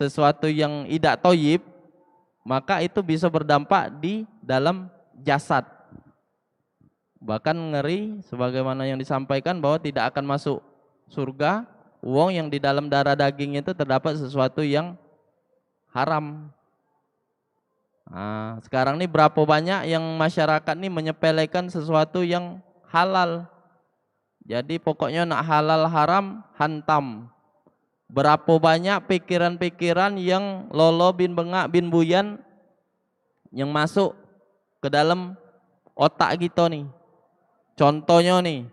sesuatu yang tidak toyib, maka itu bisa berdampak di dalam jasad. Bahkan ngeri sebagaimana yang disampaikan bahwa tidak akan masuk surga wong yang di dalam darah daging itu terdapat sesuatu yang haram. Nah, sekarang ini berapa banyak yang masyarakat ini menyepelekan sesuatu yang halal. Jadi pokoknya nak halal haram hantam. Berapa banyak pikiran-pikiran yang lolo bin bengak bin buyan yang masuk ke dalam otak kita nih. Contohnya nih,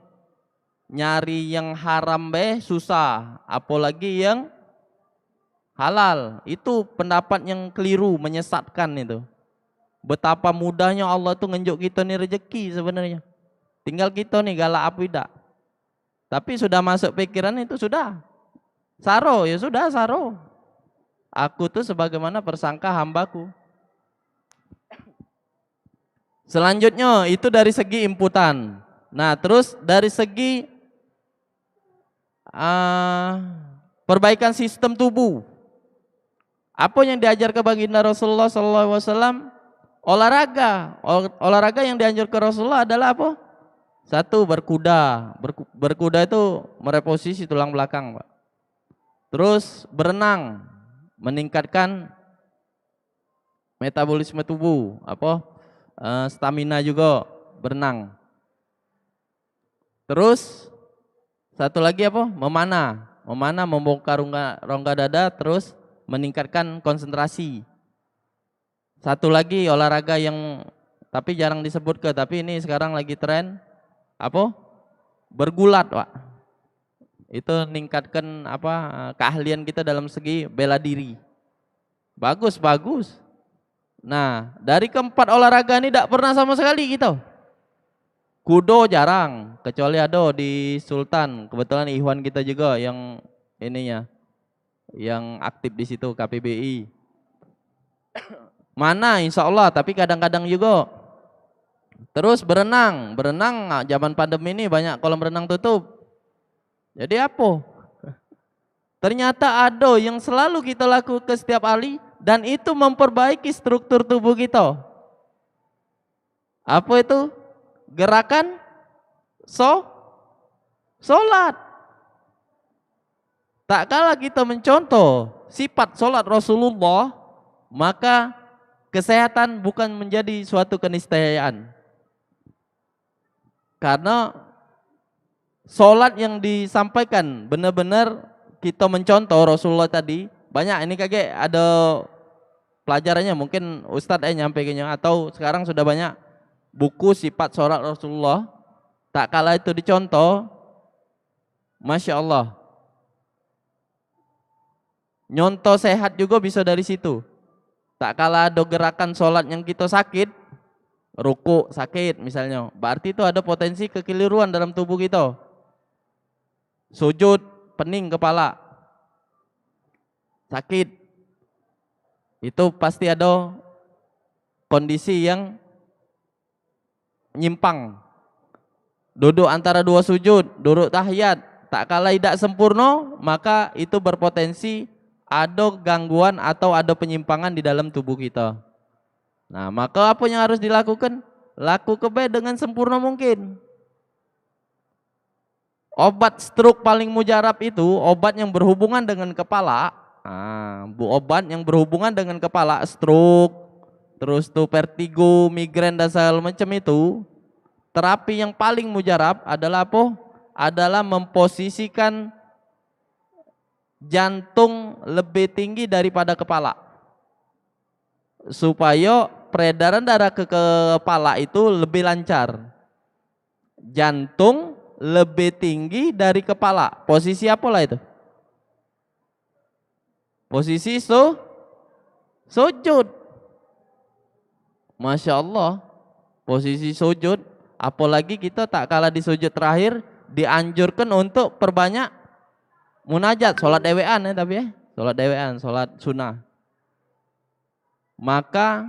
nyari yang haram susah, apalagi yang halal. Itu pendapat yang keliru, menyesatkan itu. Betapa mudahnya Allah tuh ngenjuk kita nih rezeki sebenarnya. Tinggal kita nih galak apa tidak. Tapi sudah masuk pikiran itu sudah. Saro, ya sudah saro. Aku tuh sebagaimana persangka hambaku. Selanjutnya itu dari segi inputan. Nah terus dari segi perbaikan sistem tubuh. Apa yang diajar ke baginda Rasulullah SAW? Olahraga. Olahraga yang dianjurkan Rasulullah adalah apa? Satu, berkuda. Berkuda itu mereposisi tulang belakang, Pak. Terus berenang, meningkatkan metabolisme tubuh, stamina juga berenang. Terus satu lagi apa? Memanah membongkar rongga dada, terus meningkatkan konsentrasi. Satu lagi olahraga yang tapi jarang disebut tapi ini sekarang lagi tren bergulat, Pak. Itu meningkatkan keahlian kita dalam segi bela diri. Bagus. Nah, dari keempat olahraga ini tidak pernah sama sekali gitu. Kudo jarang, kecuali ada di Sultan. Kebetulan Ikhwan kita juga yang ininya, yang aktif di situ KPBI. Mana insya Allah, tapi kadang-kadang juga. Terus berenang zaman pandemi ini banyak kolam renang tutup. Jadi apa? Ternyata ada yang selalu kita lakukan setiap hari dan itu memperbaiki struktur tubuh kita. Apa itu? Gerakan sholat. Tak kala kita mencontoh sifat sholat Rasulullah, maka kesehatan bukan menjadi suatu keniscayaan. Karena sholat yang disampaikan benar-benar kita mencontoh Rasulullah tadi. Banyak ini kayak ada pelajarannya, mungkin Ustadz nyampaikannya, atau sekarang sudah banyak buku sifat sholat Rasulullah. Tak kala itu dicontoh, Masya Allah. Nyontoh sehat juga bisa dari situ. Tak kala ada gerakan sholat yang kita sakit, ruku sakit misalnya, berarti itu ada potensi kekeliruan dalam tubuh kita. Sujud, pening kepala, sakit, itu pasti ada kondisi yang nyimpang. Duduk antara dua sujud, duduk tahiyat, tak kala tidak sempurna, maka itu berpotensi ada gangguan atau ada penyimpangan di dalam tubuh kita. Nah, maka apa yang harus dilakukan? Lakukan dengan sempurna mungkin. Obat stroke paling mujarab itu obat yang berhubungan dengan kepala. Obat yang berhubungan dengan kepala, stroke, terus tuh vertigo, migrain dan segala macam itu. Terapi yang paling mujarab adalah apa? Adalah memposisikan jantung lebih tinggi daripada kepala, supaya peredaran darah ke kepala itu lebih lancar. Jantung lebih tinggi dari kepala. Posisi apa lah itu? Posisi sujud. Masya Allah. Posisi sujud. Apalagi kita tak kalah di sujud terakhir dianjurkan untuk perbanyak munajat, sholat dewean ya, tapi sholat dewean, sholat sunnah. Maka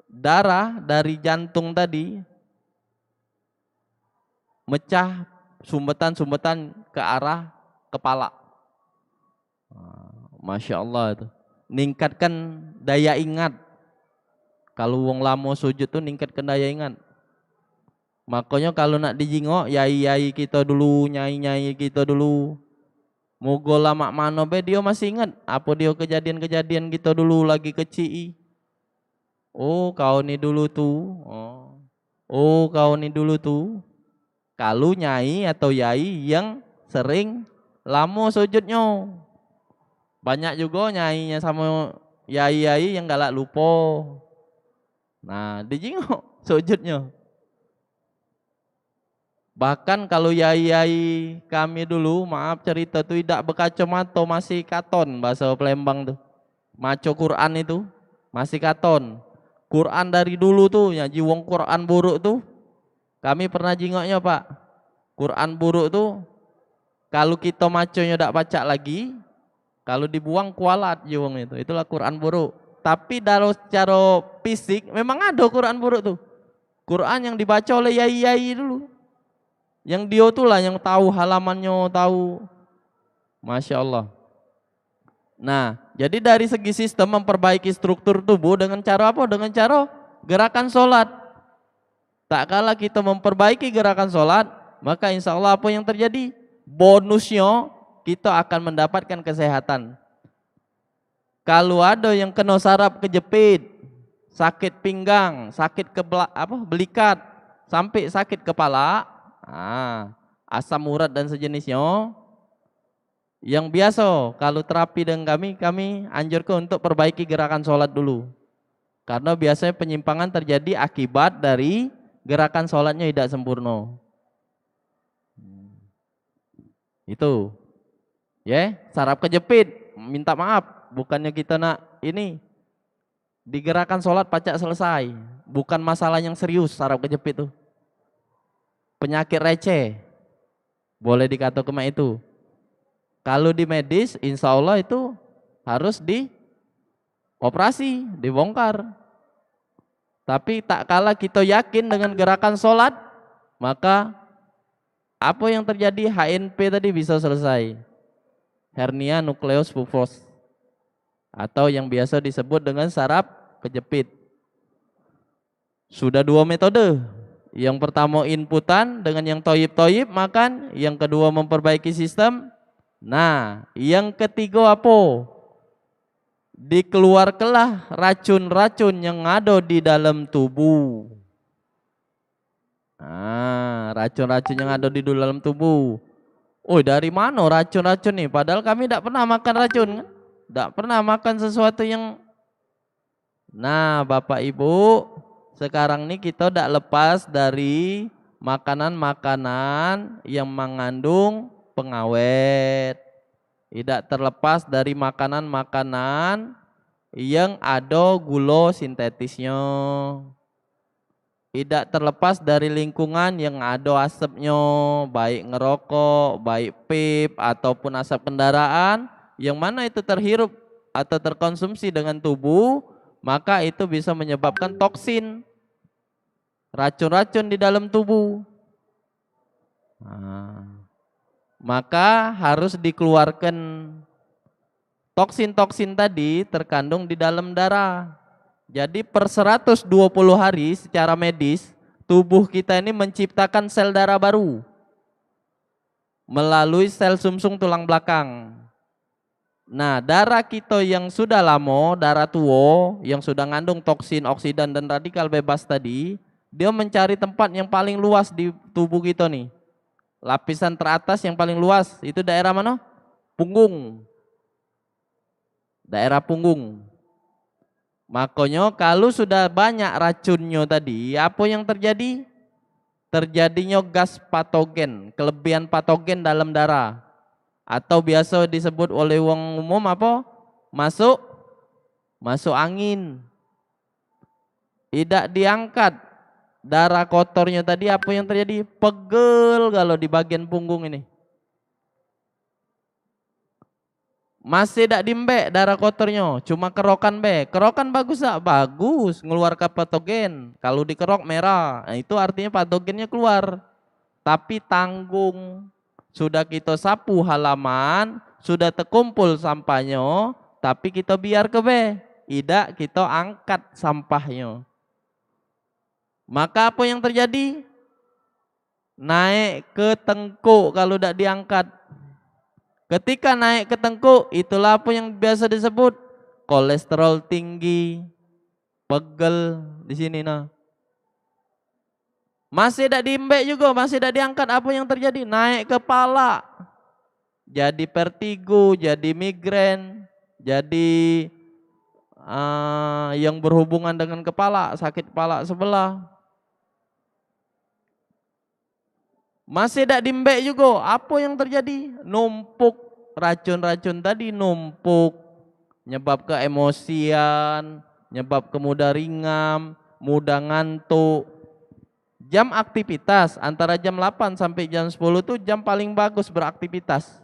darah dari jantung tadi mecah sumbetan-sumbetan ke arah kepala. Masya Allah itu. Ningkatkan daya ingat. Kalau wong lamo sujud tuh ningkatkan daya ingat. Makanya kalau nak dijingok, yai-yai kita dulu, nyai-nyai kita dulu. Moga lama mano be dia masih ingat apa dia kejadian-kejadian kita dulu lagi kecil. Oh kau ni dulu tuh. Oh kau ni dulu tuh. Kalau nyai atau yai yang sering lamo sujudnya. Banyak juga nyainya sama yai-yai yang galak lupa. Nah dijingok sujudnya. Bahkan kalau yai-yai kami dulu, maaf cerita tuh tidak berkacamata, masih katon bahasa Palembang tuh. Maco Quran itu masih katon. Quran dari dulu tuh, nyaji wong Quran buruk tuh. Kami pernah jingoknya Pak. Quran buruk tuh, kalau kita maconya tidak baca lagi, kalau dibuang kualat wong itu. Itulah Quran buruk. Tapi dalam secara fisik memang ada Quran buruk tuh. Quran yang dibaca oleh yai-yai dulu. Yang dia tuh lah yang tahu halamannya, tahu. Masya Allah. Nah, jadi dari segi sistem memperbaiki struktur tubuh dengan cara apa? Dengan cara gerakan sholat. Tak kala kita memperbaiki gerakan sholat, maka insya Allah apa yang terjadi? Bonusnya kita akan mendapatkan kesehatan. Kalau ada yang kena saraf kejepit, sakit pinggang, sakit belikat, sampai sakit kepala, asam urat dan sejenisnya, yang biasa kalau terapi dengan kami anjurkan untuk perbaiki gerakan sholat dulu. Karena biasanya penyimpangan terjadi akibat dari gerakan sholatnya tidak sempurna. Itu. Ya, saraf kejepit, minta maaf, bukannya kita nak ini di gerakan sholat pacak selesai. Bukan masalah yang serius saraf kejepit itu. Penyakit receh, boleh dikatakan itu. Kalau di medis, insya Allah itu harus dioperasi, dibongkar. Tapi tak kala kita yakin dengan gerakan sholat, maka apa yang terjadi HNP tadi bisa selesai. Hernia nukleus pufos, atau yang biasa disebut dengan saraf kejepit. Sudah 2 metode. Yang pertama inputan dengan yang toyib makan, yang kedua memperbaiki sistem. Nah, yang ketiga apa? Dikeluarkanlah racun-racun yang ada di dalam tubuh. Racun-racun yang ada di dalam tubuh. Oh, dari mana racun-racun nih? Padahal kami tidak pernah makan racun kan? Tidak pernah makan sesuatu yang. Nah, Bapak Ibu, sekarang ini kita tidak lepas dari makanan-makanan yang mengandung pengawet. Tidak terlepas dari makanan-makanan yang ada gula sintetisnya. Tidak terlepas dari lingkungan yang ada asapnya, baik ngerokok, baik vape, ataupun asap kendaraan, yang mana itu terhirup atau terkonsumsi dengan tubuh, maka itu bisa menyebabkan toksin, racun-racun di dalam tubuh. Maka harus dikeluarkan toksin-toksin tadi terkandung di dalam darah. Jadi per 120 hari secara medis, tubuh kita ini menciptakan sel darah baru melalui sel sumsum tulang belakang. Nah, darah kita yang sudah lama, darah tua, yang sudah ngandung toksin, oksidan, dan radikal bebas tadi, dia mencari tempat yang paling luas di tubuh kita nih. Lapisan teratas yang paling luas, itu daerah mana? Punggung. Daerah punggung. Makanya kalau sudah banyak racunnya tadi, apa yang terjadi? Terjadinya gas patogen, kelebihan patogen dalam darah. Atau biasa disebut oleh wong umum apa? Masuk angin. Tidak diangkat darah kotornya tadi, apa yang terjadi? Pegel kalau di bagian punggung ini. Masih tidak diembek darah kotornya, cuma kerokan be. Kerokan bagus tak? Bagus, ngeluarkan patogen. Kalau dikerok merah, nah itu artinya patogennya keluar. Tapi tanggung, sudah kita sapu halaman, sudah terkumpul sampahnya, tapi kita biar ke be, tidak kita angkat sampahnya. Maka apa yang terjadi? Naik ke tengkuk kalau tidak diangkat. Ketika naik ke tengkuk, itulah apa yang biasa disebut kolesterol tinggi, pegel di sini nah. Masih tidak diimbek juga, masih tidak diangkat, apa yang terjadi? Naik kepala, jadi vertigo, jadi migrain, jadi yang berhubungan dengan kepala, sakit kepala sebelah. Masih tidak diimbek juga, apa yang terjadi? Numpuk, racun-racun tadi numpuk, nyebab ke emosian, nyebab ke mudah ringam, mudah ngantuk. Jam aktivitas antara jam 8 sampai jam 10 itu jam paling bagus beraktivitas.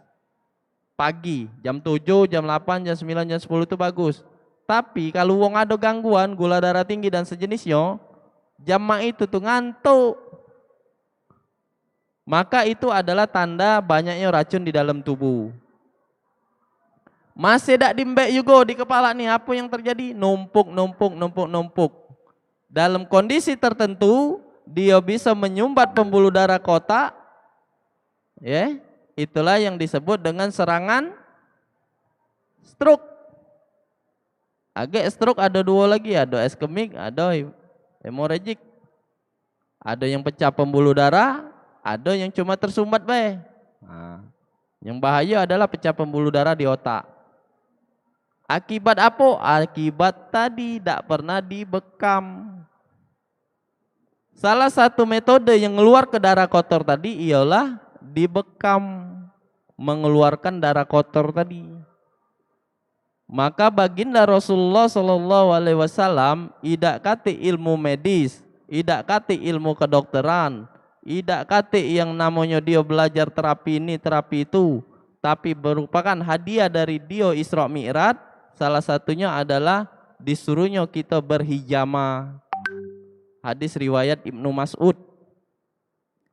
Pagi, jam 7, jam 8, jam 9, jam 10 itu bagus. Tapi kalau wong ada gangguan, gula darah tinggi dan sejenisnya, jam itu tuh ngantuk. Maka itu adalah tanda banyaknya racun di dalam tubuh. Masih tidak dimbek juga di kepala nih, apa yang terjadi? Numpuk. Dalam kondisi tertentu, dia bisa menyumbat pembuluh darah kotak, ya, itulah yang disebut dengan serangan stroke. Stroke ada dua lagi, ada iskemik, ada hemorrhagic. Ada yang pecah pembuluh darah, ada yang cuma tersumbat bae. Nah, yang bahaya adalah pecah pembuluh darah di otak. Akibat apa? Akibat tadi tidak pernah dibekam. Salah satu metode yang keluar ke darah kotor tadi ialah dibekam, mengeluarkan darah kotor tadi. Maka baginda Rasulullah SAW tidak kati ilmu medis, tidak kati ilmu kedokteran, tidak kati yang namanya dia belajar terapi ini, terapi itu, tapi merupakan hadiah dari dia Isra Mi'raj. Salah satunya adalah disuruhnya kita berhijama. Hadis riwayat Ibnu Mas'ud.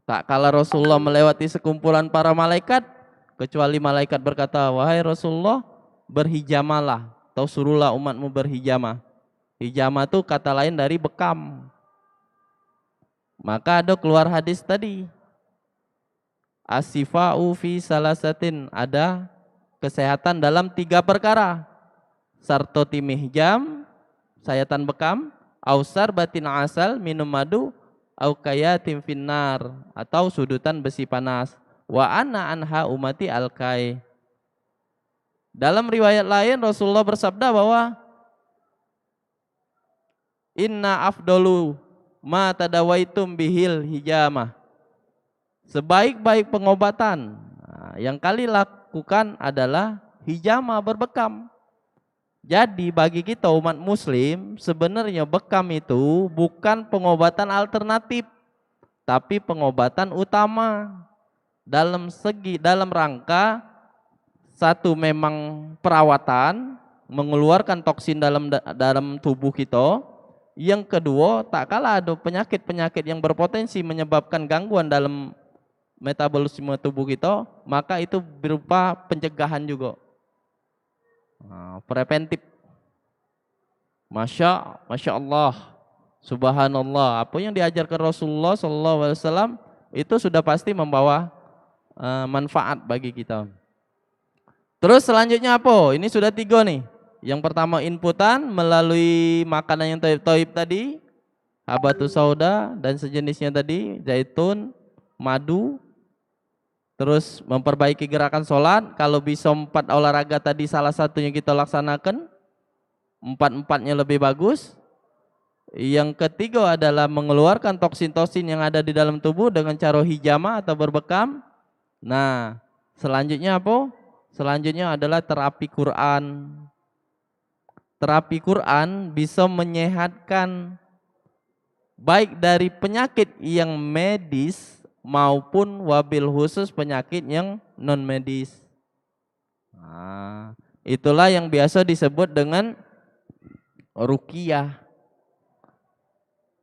Tak kala Rasulullah melewati sekumpulan para malaikat, kecuali malaikat berkata, wahai Rasulullah, berhijamalah, atau suruhlah umatmu berhijama. Hijama itu kata lain dari bekam. Maka ada keluar hadis tadi, asifa'u fi salasatin, ada kesehatan dalam 3 perkara. Sartoti mihjam, sayatan bekam, ausar batin asal, minum madu, au kayatin finnar, atau sudutan besi panas. Wa ana anha umati alkai. Dalam riwayat lain Rasulullah bersabda bahwa inna afdalu ma tadawaitum bihil hijamah. Sebaik-baik pengobatan yang kali lakukan adalah hijamah, berbekam. Jadi bagi kita umat muslim, sebenarnya bekam itu bukan pengobatan alternatif, tapi pengobatan utama. Dalam rangka satu, memang perawatan, mengeluarkan toksin dalam tubuh kita. Yang kedua, tak kalah ada penyakit-penyakit yang berpotensi menyebabkan gangguan dalam metabolisme tubuh kita, maka itu berupa pencegahan juga. Preventif. Masya Allah, subhanallah, apa yang diajarkan Rasulullah SAW itu sudah pasti membawa manfaat bagi kita. Terus selanjutnya apa? Ini sudah 3 nih. Yang pertama inputan melalui makanan yang toib tadi, habatus sauda dan sejenisnya tadi, zaitun, madu. Terus memperbaiki gerakan sholat, kalau bisa 4 olahraga tadi salah satunya kita laksanakan, 4-4-nya lebih bagus. Yang ketiga adalah mengeluarkan toksin-toksin yang ada di dalam tubuh dengan cara hijama atau berbekam. Nah, selanjutnya apa? Selanjutnya adalah terapi Quran. Terapi Quran bisa menyehatkan baik dari penyakit yang medis maupun wabil khusus penyakit yang non medis. Nah, itulah yang biasa disebut dengan ruqyah.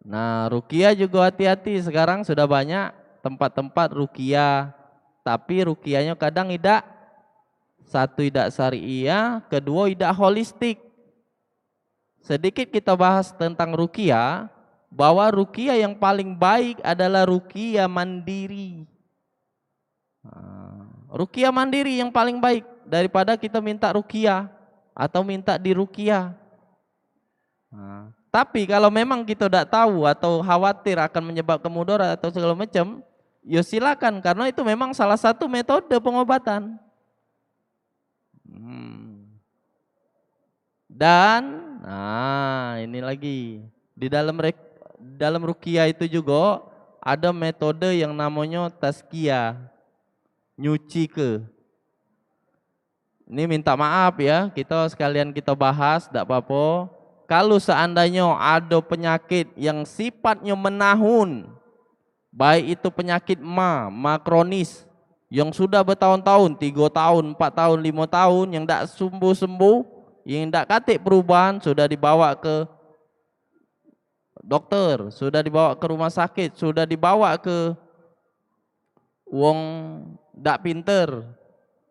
Nah, ruqyah juga hati-hati, sekarang sudah banyak tempat-tempat ruqyah, tapi ruqyahnya kadang tidak Satu tidak syariah, kedua tidak holistik. Sedikit kita bahas tentang ruqyah, bahwa ruqyah yang paling baik adalah ruqyah mandiri. Ruqyah mandiri yang paling baik daripada kita minta ruqyah atau minta diruqyah. Tapi kalau memang kita tidak tahu atau khawatir akan menyebabkan mudarat atau segala macam, ya silakan, karena itu memang salah satu metode pengobatan. Dan ini lagi di dalam ruqyah itu juga ada metode yang namanya tazkiyah, nyuci ke. Ini minta maaf ya, kita sekalian kita bahas, tidak apa-apa. Kalau seandainya ada penyakit yang sifatnya menahun, baik itu penyakit ma kronis yang sudah bertahun-tahun, 3 tahun, 4 tahun, 5 tahun, yang tidak sembuh-sembuh, yang tidak katik perubahan, sudah dibawa ke dokter, sudah dibawa ke rumah sakit, sudah dibawa ke wong dak pinter,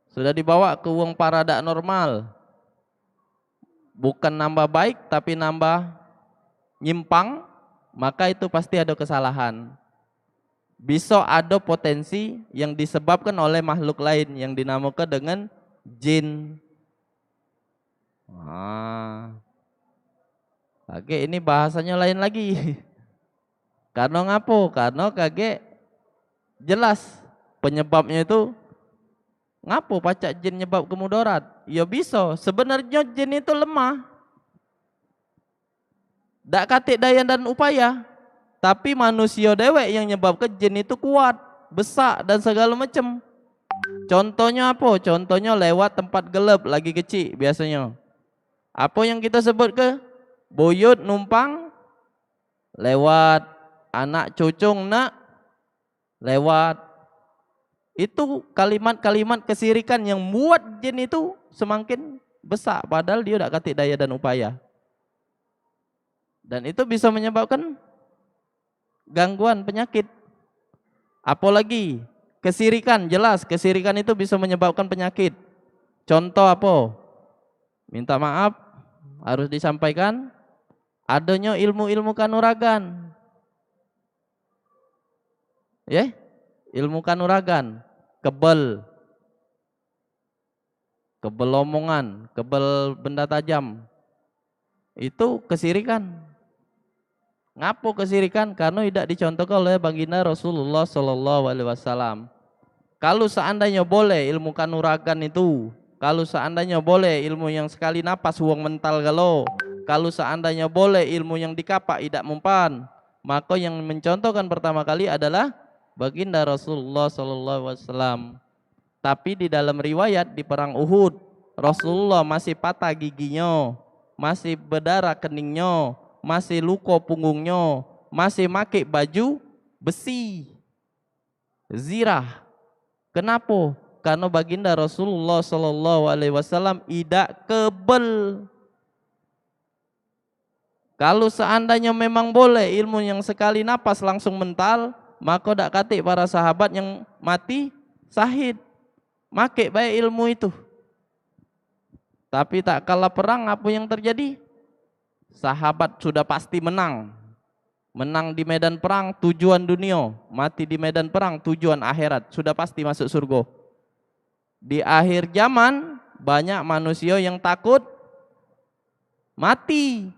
sudah dibawa ke wong para dak normal, bukan nambah baik tapi nambah nyimpang, maka itu pasti ada kesalahan. Bisa ada potensi yang disebabkan oleh makhluk lain yang dinamakan dengan jin. Oke, ini bahasanya lain lagi. Karena ngapo? Karena kage jelas penyebabnya itu ngapo pacak jin nyebab kemudarat? Ya bisa, sebenarnya jin itu lemah. Dak katik daya dan upaya. Tapi manusia dewek yang nyebabkan jin itu kuat, besar dan segala macam. Contohnya apa? Contohnya lewat tempat gelap lagi kecil biasanya. Apa yang kita sebut ke? Buyut numpang, lewat anak cucung nak, lewat. Itu kalimat-kalimat kesirikan yang buat jin itu semakin besar, padahal dia tidak katik daya dan upaya. Dan itu bisa menyebabkan gangguan penyakit. Apalagi kesirikan, jelas kesirikan itu bisa menyebabkan penyakit. Contoh apa? Minta maaf harus disampaikan, adanya ilmu-ilmu kanuragan. Ya, ilmu kanuragan, kebel omongan, kebel benda tajam. Itu kesirikan. Ngapo kesirikan? Karena tidak dicontohkan oleh baginda Rasulullah Sallallahu Alaihi Wasallam. Kalau seandainya boleh ilmu kanuragan itu, kalau seandainya boleh ilmu yang sekali napas uang mental galau, kalau seandainya boleh ilmu yang dikapak tidak mempan, maka yang mencontohkan pertama kali adalah baginda Rasulullah Sallallahu Alaihi Wasallam. Tapi di dalam riwayat di perang Uhud, Rasulullah masih patah giginya, masih berdarah keningnya, masih luka punggungnya, masih pakai baju besi zirah. Kenapa? Karena baginda Rasulullah Sallallahu Alaihi Wasallam tidak kebel. Kalau seandainya memang boleh ilmu yang sekali napas langsung mental, maka tidak katik para sahabat yang mati syahid. Make baik ilmu itu. Tapi tak kalah perang, apa yang terjadi? Sahabat sudah pasti menang. Menang di medan perang tujuan dunia, mati di medan perang tujuan akhirat, sudah pasti masuk surga. Di akhir zaman banyak manusia yang takut mati.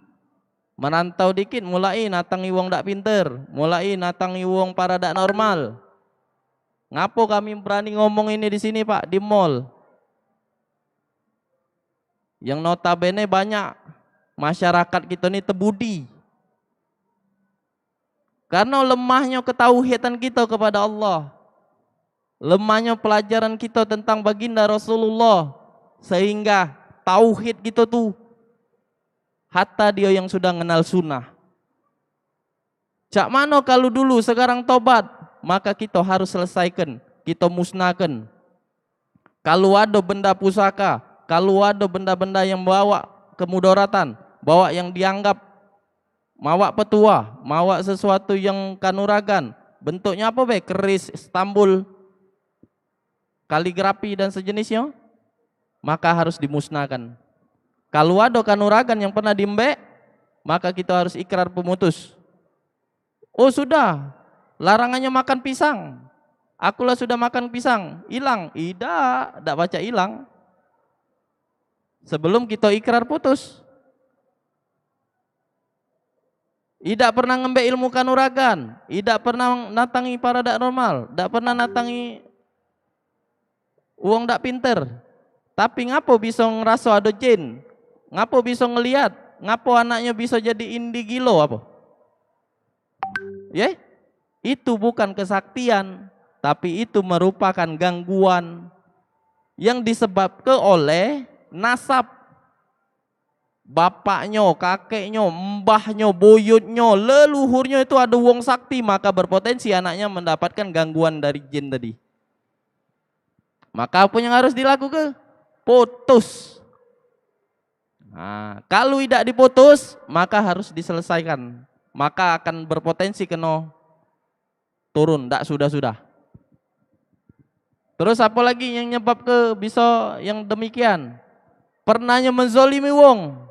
Merantau dikit mulai natangi wong dak pinter, mulai natangi wong para dak normal. Ngapo kami berani ngomong ini di sini Pak, di mall? Yang notabene banyak masyarakat kita ini tebudi. Karena lemahnya ketauhidan kita kepada Allah. Lemahnya pelajaran kita tentang baginda Rasulullah. Sehingga tauhid kita tuh, hatta dia yang sudah mengenal sunnah. Cak mano kalau dulu sekarang tobat, maka kita harus selesaikan, kita musnahkan. Kalau ada benda pusaka, kalau ada benda-benda yang bawa kemudaratan, bawa yang dianggap mawa petua, mawa sesuatu yang kanuragan, bentuknya apa be? Keris, Istanbul, kaligrafi dan sejenisnya. maka harus dimusnahkan. Kalau ada kanuragan yang pernah diembek, maka kita harus ikrar pemutus. Oh sudah, larangannya makan pisang. Akulah sudah makan pisang, hilang. Tidak baca hilang. Sebelum kita ikrar putus. Tidak pernah ngembek ilmu kanuragan, tidak pernah natangi para dak normal, tidak pernah natangi uang dak pinter. Tapi ngapo bisa ngerasa ada jin? Ngapo bisa ngelihat? Ngapo anaknya bisa jadi indigilo apa? Ya? Itu bukan kesaktian, tapi itu merupakan gangguan yang disebabkan oleh nasab. Bapaknya, kakeknya, mbahnya, buyutnya, leluhurnya itu ada wong sakti, maka berpotensi anaknya mendapatkan gangguan dari jin tadi. Maka apa yang harus dilakukan? Putus. Nah, kalau tidak diputus, maka harus diselesaikan. Maka akan berpotensi kena turun, tidak sudah-sudah. Terus apa lagi yang nyebab ke bisa yang demikian? Pernahnya menzolimi wong.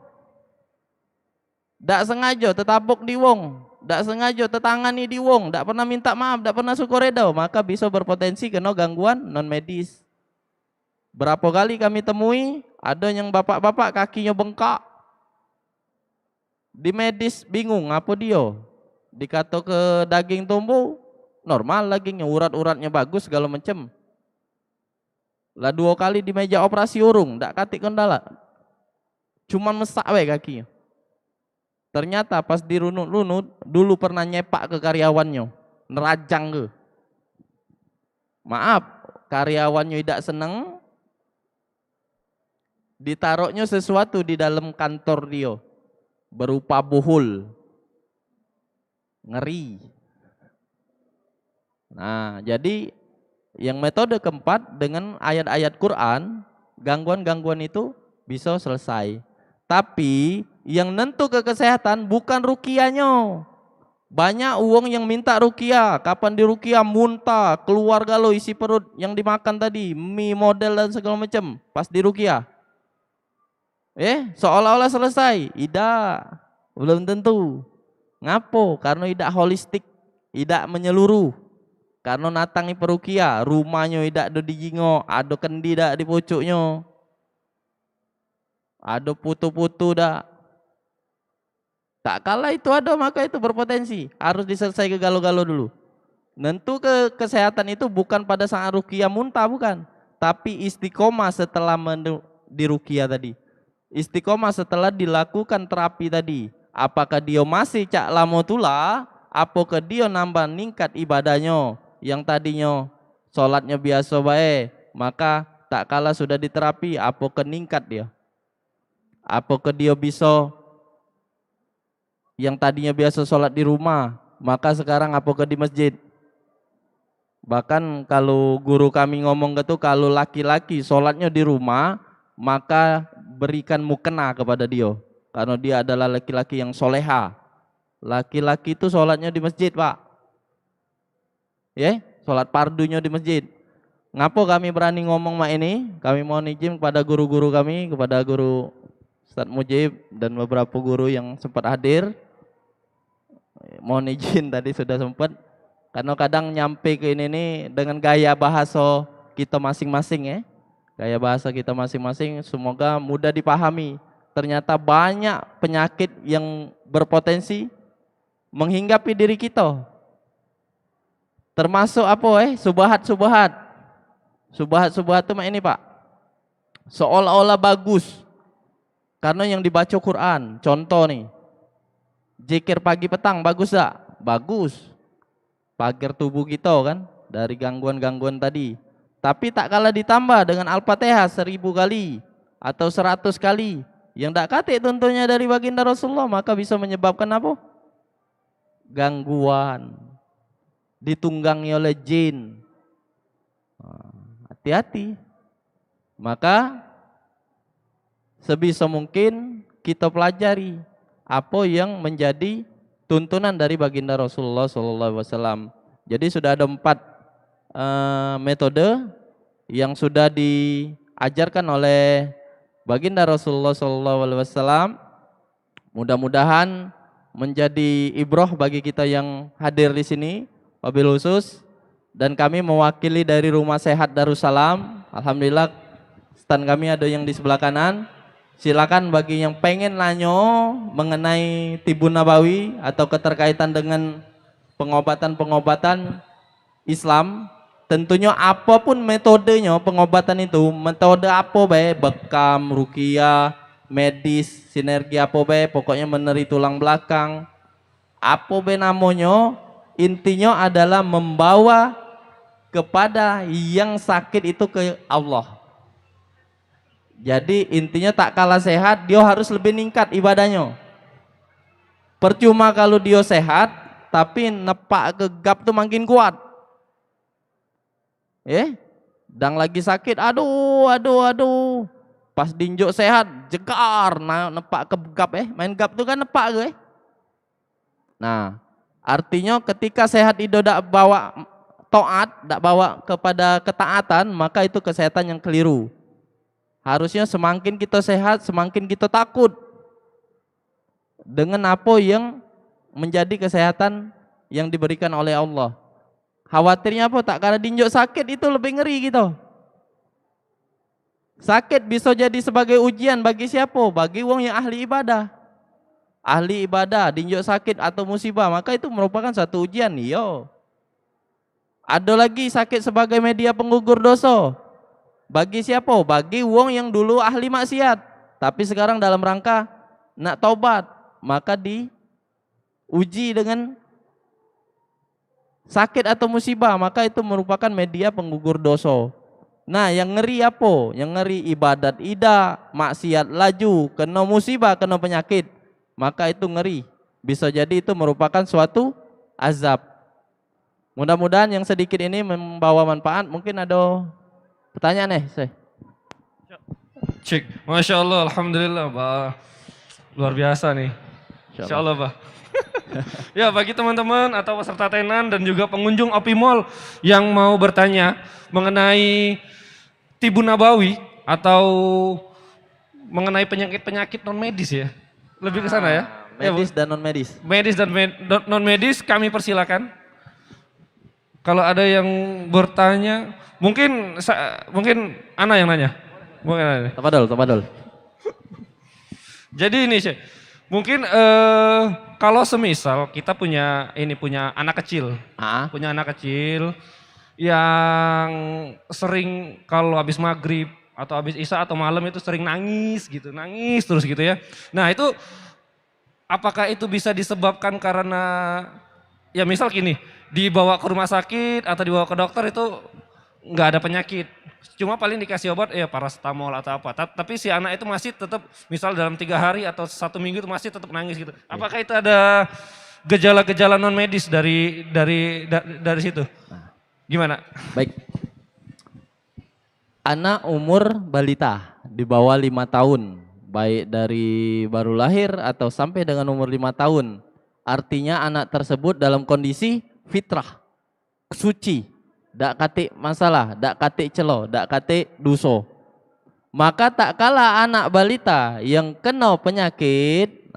Tidak sengaja tetapuk di wong. Tidak sengaja tetangani di wong. Tidak pernah minta maaf, tidak pernah syukur reda. Maka bisa berpotensi kena gangguan non medis. Berapa kali kami temui, ada yang bapak-bapak kakinya bengkak. Di medis bingung, apa dia? Dikata ke daging tumbuh, normal dagingnya, urat-uratnya bagus, segala macam. Lah 2 kali di meja operasi urung, ndak katik kendala. Cuman mesak we kakinya. Ternyata pas dirunut-runut, dulu pernah nyepak ke karyawannya, nerajang ke. Maaf, karyawannya tidak seneng, ditaruhnya sesuatu di dalam kantor dia berupa buhul, ngeri. Nah, jadi yang metode keempat dengan ayat-ayat Quran, gangguan-gangguan itu bisa selesai. Tapi yang nentu ke kesehatan bukan rukiahnya. Banyak uang yang minta rukiah, kapan di rukiah muntah, keluar galau isi perut yang dimakan tadi, mie model dan segala macam pas di rukiah. Seolah-olah selesai. Tidak, belum tentu. Ngapo? Karena tidak holistik, tidak menyeluruh. Karena natangi perukia, rumahnya tidak ada di jingo, ada kendi dak di pucuknya, ada putu-putu dak. Tak kalah itu ada, maka itu berpotensi. Harus diselesaikan galau-galau dulu. Tentu ke kesehatan itu bukan pada saat rukia muntah, bukan. Tapi istiqomah setelah dirukia tadi. Istiqomah setelah dilakukan terapi tadi. Apakah dia masih cak lamo tula, apakah dia nambah ningkat ibadahnya yang tadinya sholatnya biasa baik, maka tak kalah sudah diterapi, apakah ningkat dia. Apakah dia bisa yang tadinya biasa sholat di rumah, maka sekarang apakah di masjid. Bahkan kalau guru kami ngomong gitu, kalau laki-laki sholatnya di rumah, maka berikan mukena kepada dia, karena dia adalah laki-laki yang soleha. Laki-laki itu sholatnya di masjid, Pak. Sholat pardunya di masjid. Ngapo kami berani ngomong mak ini? Kami mohon izin kepada guru-guru kami, kepada guru Ustadz Mujib dan beberapa guru yang sempat hadir. Mohon izin tadi sudah sempat, karena kadang nyampe ke ini dengan gaya bahasa kita masing-masing Gaya bahasa kita masing-masing semoga mudah dipahami. Ternyata banyak penyakit yang berpotensi menghinggapi diri kita. Termasuk apa subahat-subahat. Subahat-subahat itu ini Pak. Seolah-olah bagus. Karena yang dibaca Quran, contoh nih. Zikir pagi petang bagus tak? Bagus. Pagar tubuh kita kan dari gangguan-gangguan tadi. Tapi tak kalah ditambah dengan Al-Fatihah 1000 kali atau 100 kali. Yang tak katik tentunya dari baginda Rasulullah, maka bisa menyebabkan apa? Gangguan. Ditunggangi oleh jin. Hati-hati. Maka sebisa mungkin kita pelajari apa yang menjadi tuntunan dari baginda Rasulullah SAW. Jadi sudah ada 4 metode yang sudah diajarkan oleh baginda Rasulullah SAW. Mudah-mudahan menjadi ibroh bagi kita yang hadir di sini, wabil khusus. Dan kami mewakili dari Rumah Sehat Darussalam. Alhamdulillah stand kami ada yang di sebelah kanan. Silakan bagi yang pengen nanyo mengenai Tibun Nabawi atau keterkaitan dengan pengobatan-pengobatan Islam. Tentunya apapun metodenya pengobatan itu, metode apa baik, bekam, ruqyah, medis, sinergi apa baik, pokoknya meneri tulang belakang. Apa baik namanya, intinya adalah membawa kepada yang sakit itu ke Allah. Jadi intinya tak kalah sehat, dia harus lebih meningkat ibadahnya. Percuma kalau dia sehat, tapi nepak ke gap tuh makin kuat. Dan lagi sakit, aduh. Pas dinjok sehat, jegar, nepak ke gap main gap tuh kan nepak ke Nah, artinya ketika sehat itu tidak bawa taat, tidak bawa kepada ketaatan, maka itu kesehatan yang keliru. Harusnya semakin kita sehat, semakin kita takut dengan apa yang menjadi kesehatan yang diberikan oleh Allah. Khawatirnya apa? Tak kala dinjok sakit itu lebih ngeri gitu. Sakit bisa jadi sebagai ujian bagi siapa? Bagi wong yang ahli ibadah. Ahli ibadah dinjok sakit atau musibah, maka itu merupakan satu ujian. Ada lagi sakit sebagai media penggugur dosa. Bagi siapa? Bagi wong yang dulu ahli maksiat, tapi sekarang dalam rangka nak taubat, maka diuji dengan sakit atau musibah, maka itu merupakan media penggugur dosa. Nah, yang ngeri apa? Yang ngeri ibadat ida, maksiat laju, kena musibah, kena penyakit, maka itu ngeri. Bisa jadi itu merupakan suatu azab. Mudah-mudahan yang sedikit ini membawa manfaat. Mungkin ada pertanyaan Cik, Masya Allah, Alhamdulillah, Pak. Luar biasa nih. Insya Allah, Pak. Ya, bagi teman-teman atau peserta tenan dan juga pengunjung Opi Mall yang mau bertanya mengenai Tibun Nabawi atau mengenai penyakit-penyakit non medis ya. Lebih ke sana ya. Medis dan non medis. Medis dan non medis kami persilakan. Kalau ada yang bertanya, mungkin Ana yang nanya. Tafadhol. Jadi ini Syekh, mungkin kalau semisal kita punya anak kecil, punya anak kecil yang sering kalau habis maghrib atau habis isya atau malam itu sering nangis terus gitu ya. Nah itu apakah itu bisa disebabkan karena ya misal gini, dibawa ke rumah sakit atau dibawa ke dokter itu nggak ada penyakit, cuma paling dikasih obat ya paracetamol atau apa, tapi si anak itu masih tetap misal dalam 3 hari atau 1 minggu itu masih tetap nangis gitu. Apakah itu ada gejala-gejala non medis dari situ? Gimana? Baik. Anak umur balita di bawah 5 tahun, baik dari baru lahir atau sampai dengan umur 5 tahun. Artinya anak tersebut dalam kondisi fitrah, suci, dak katik masalah, dak katik celo, dak katik dosa. Maka tak kalah anak balita yang kena penyakit,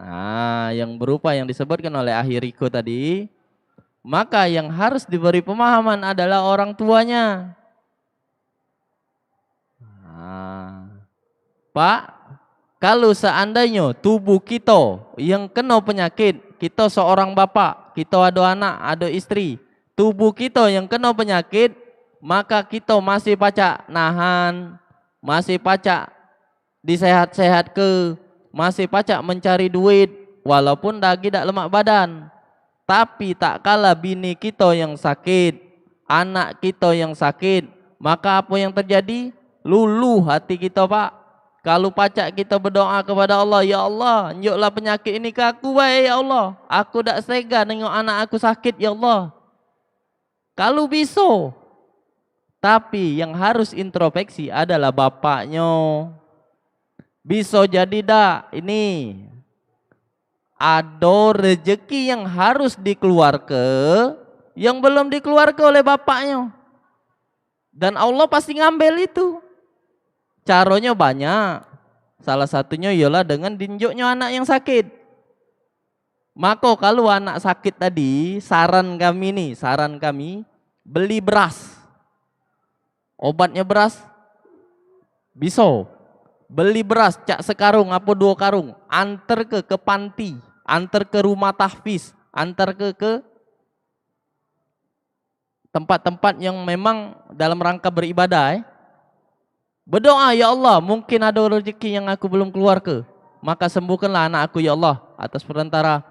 yang berupa yang disebutkan oleh Ahiriko tadi, maka yang harus diberi pemahaman adalah orang tuanya. Pak, kalau seandainya tubuh kita yang kena penyakit, kita seorang bapak, kita ada anak, ada istri, tubuh kita yang kena penyakit, maka kita masih pacak nahan, masih pacak disehat-sehat masih pacak mencari duit, walaupun daging tak lemak badan. Tapi tak kala bini kita yang sakit, anak kita yang sakit, maka apa yang terjadi? Luluh hati kita, Pak. Kalau pacak kita berdoa kepada Allah, ya Allah, nyuklah penyakit ini ke aku, baik ya Allah. Aku tak sega nengok anak aku sakit, ya Allah. Kalau bisa. Tapi yang harus introspeksi adalah bapaknya. Bisa jadi dak, ini ada rezeki yang harus dikeluarkan, yang belum dikeluarkan oleh bapaknya. Dan Allah pasti ngambil itu. Caranya banyak. Salah satunya ialah dengan dinjuknya anak yang sakit. Maka kalau anak sakit tadi, saran kami beli beras. Obatnya beras bisa. Beli beras cak sekarung apa 2 karung, antar ke panti, antar ke rumah tahfiz, antar ke tempat-tempat yang memang dalam rangka beribadah. Berdoa, ya Allah, mungkin ada rezeki yang aku belum keluar ke, maka sembuhkanlah anak aku ya Allah, atas perantara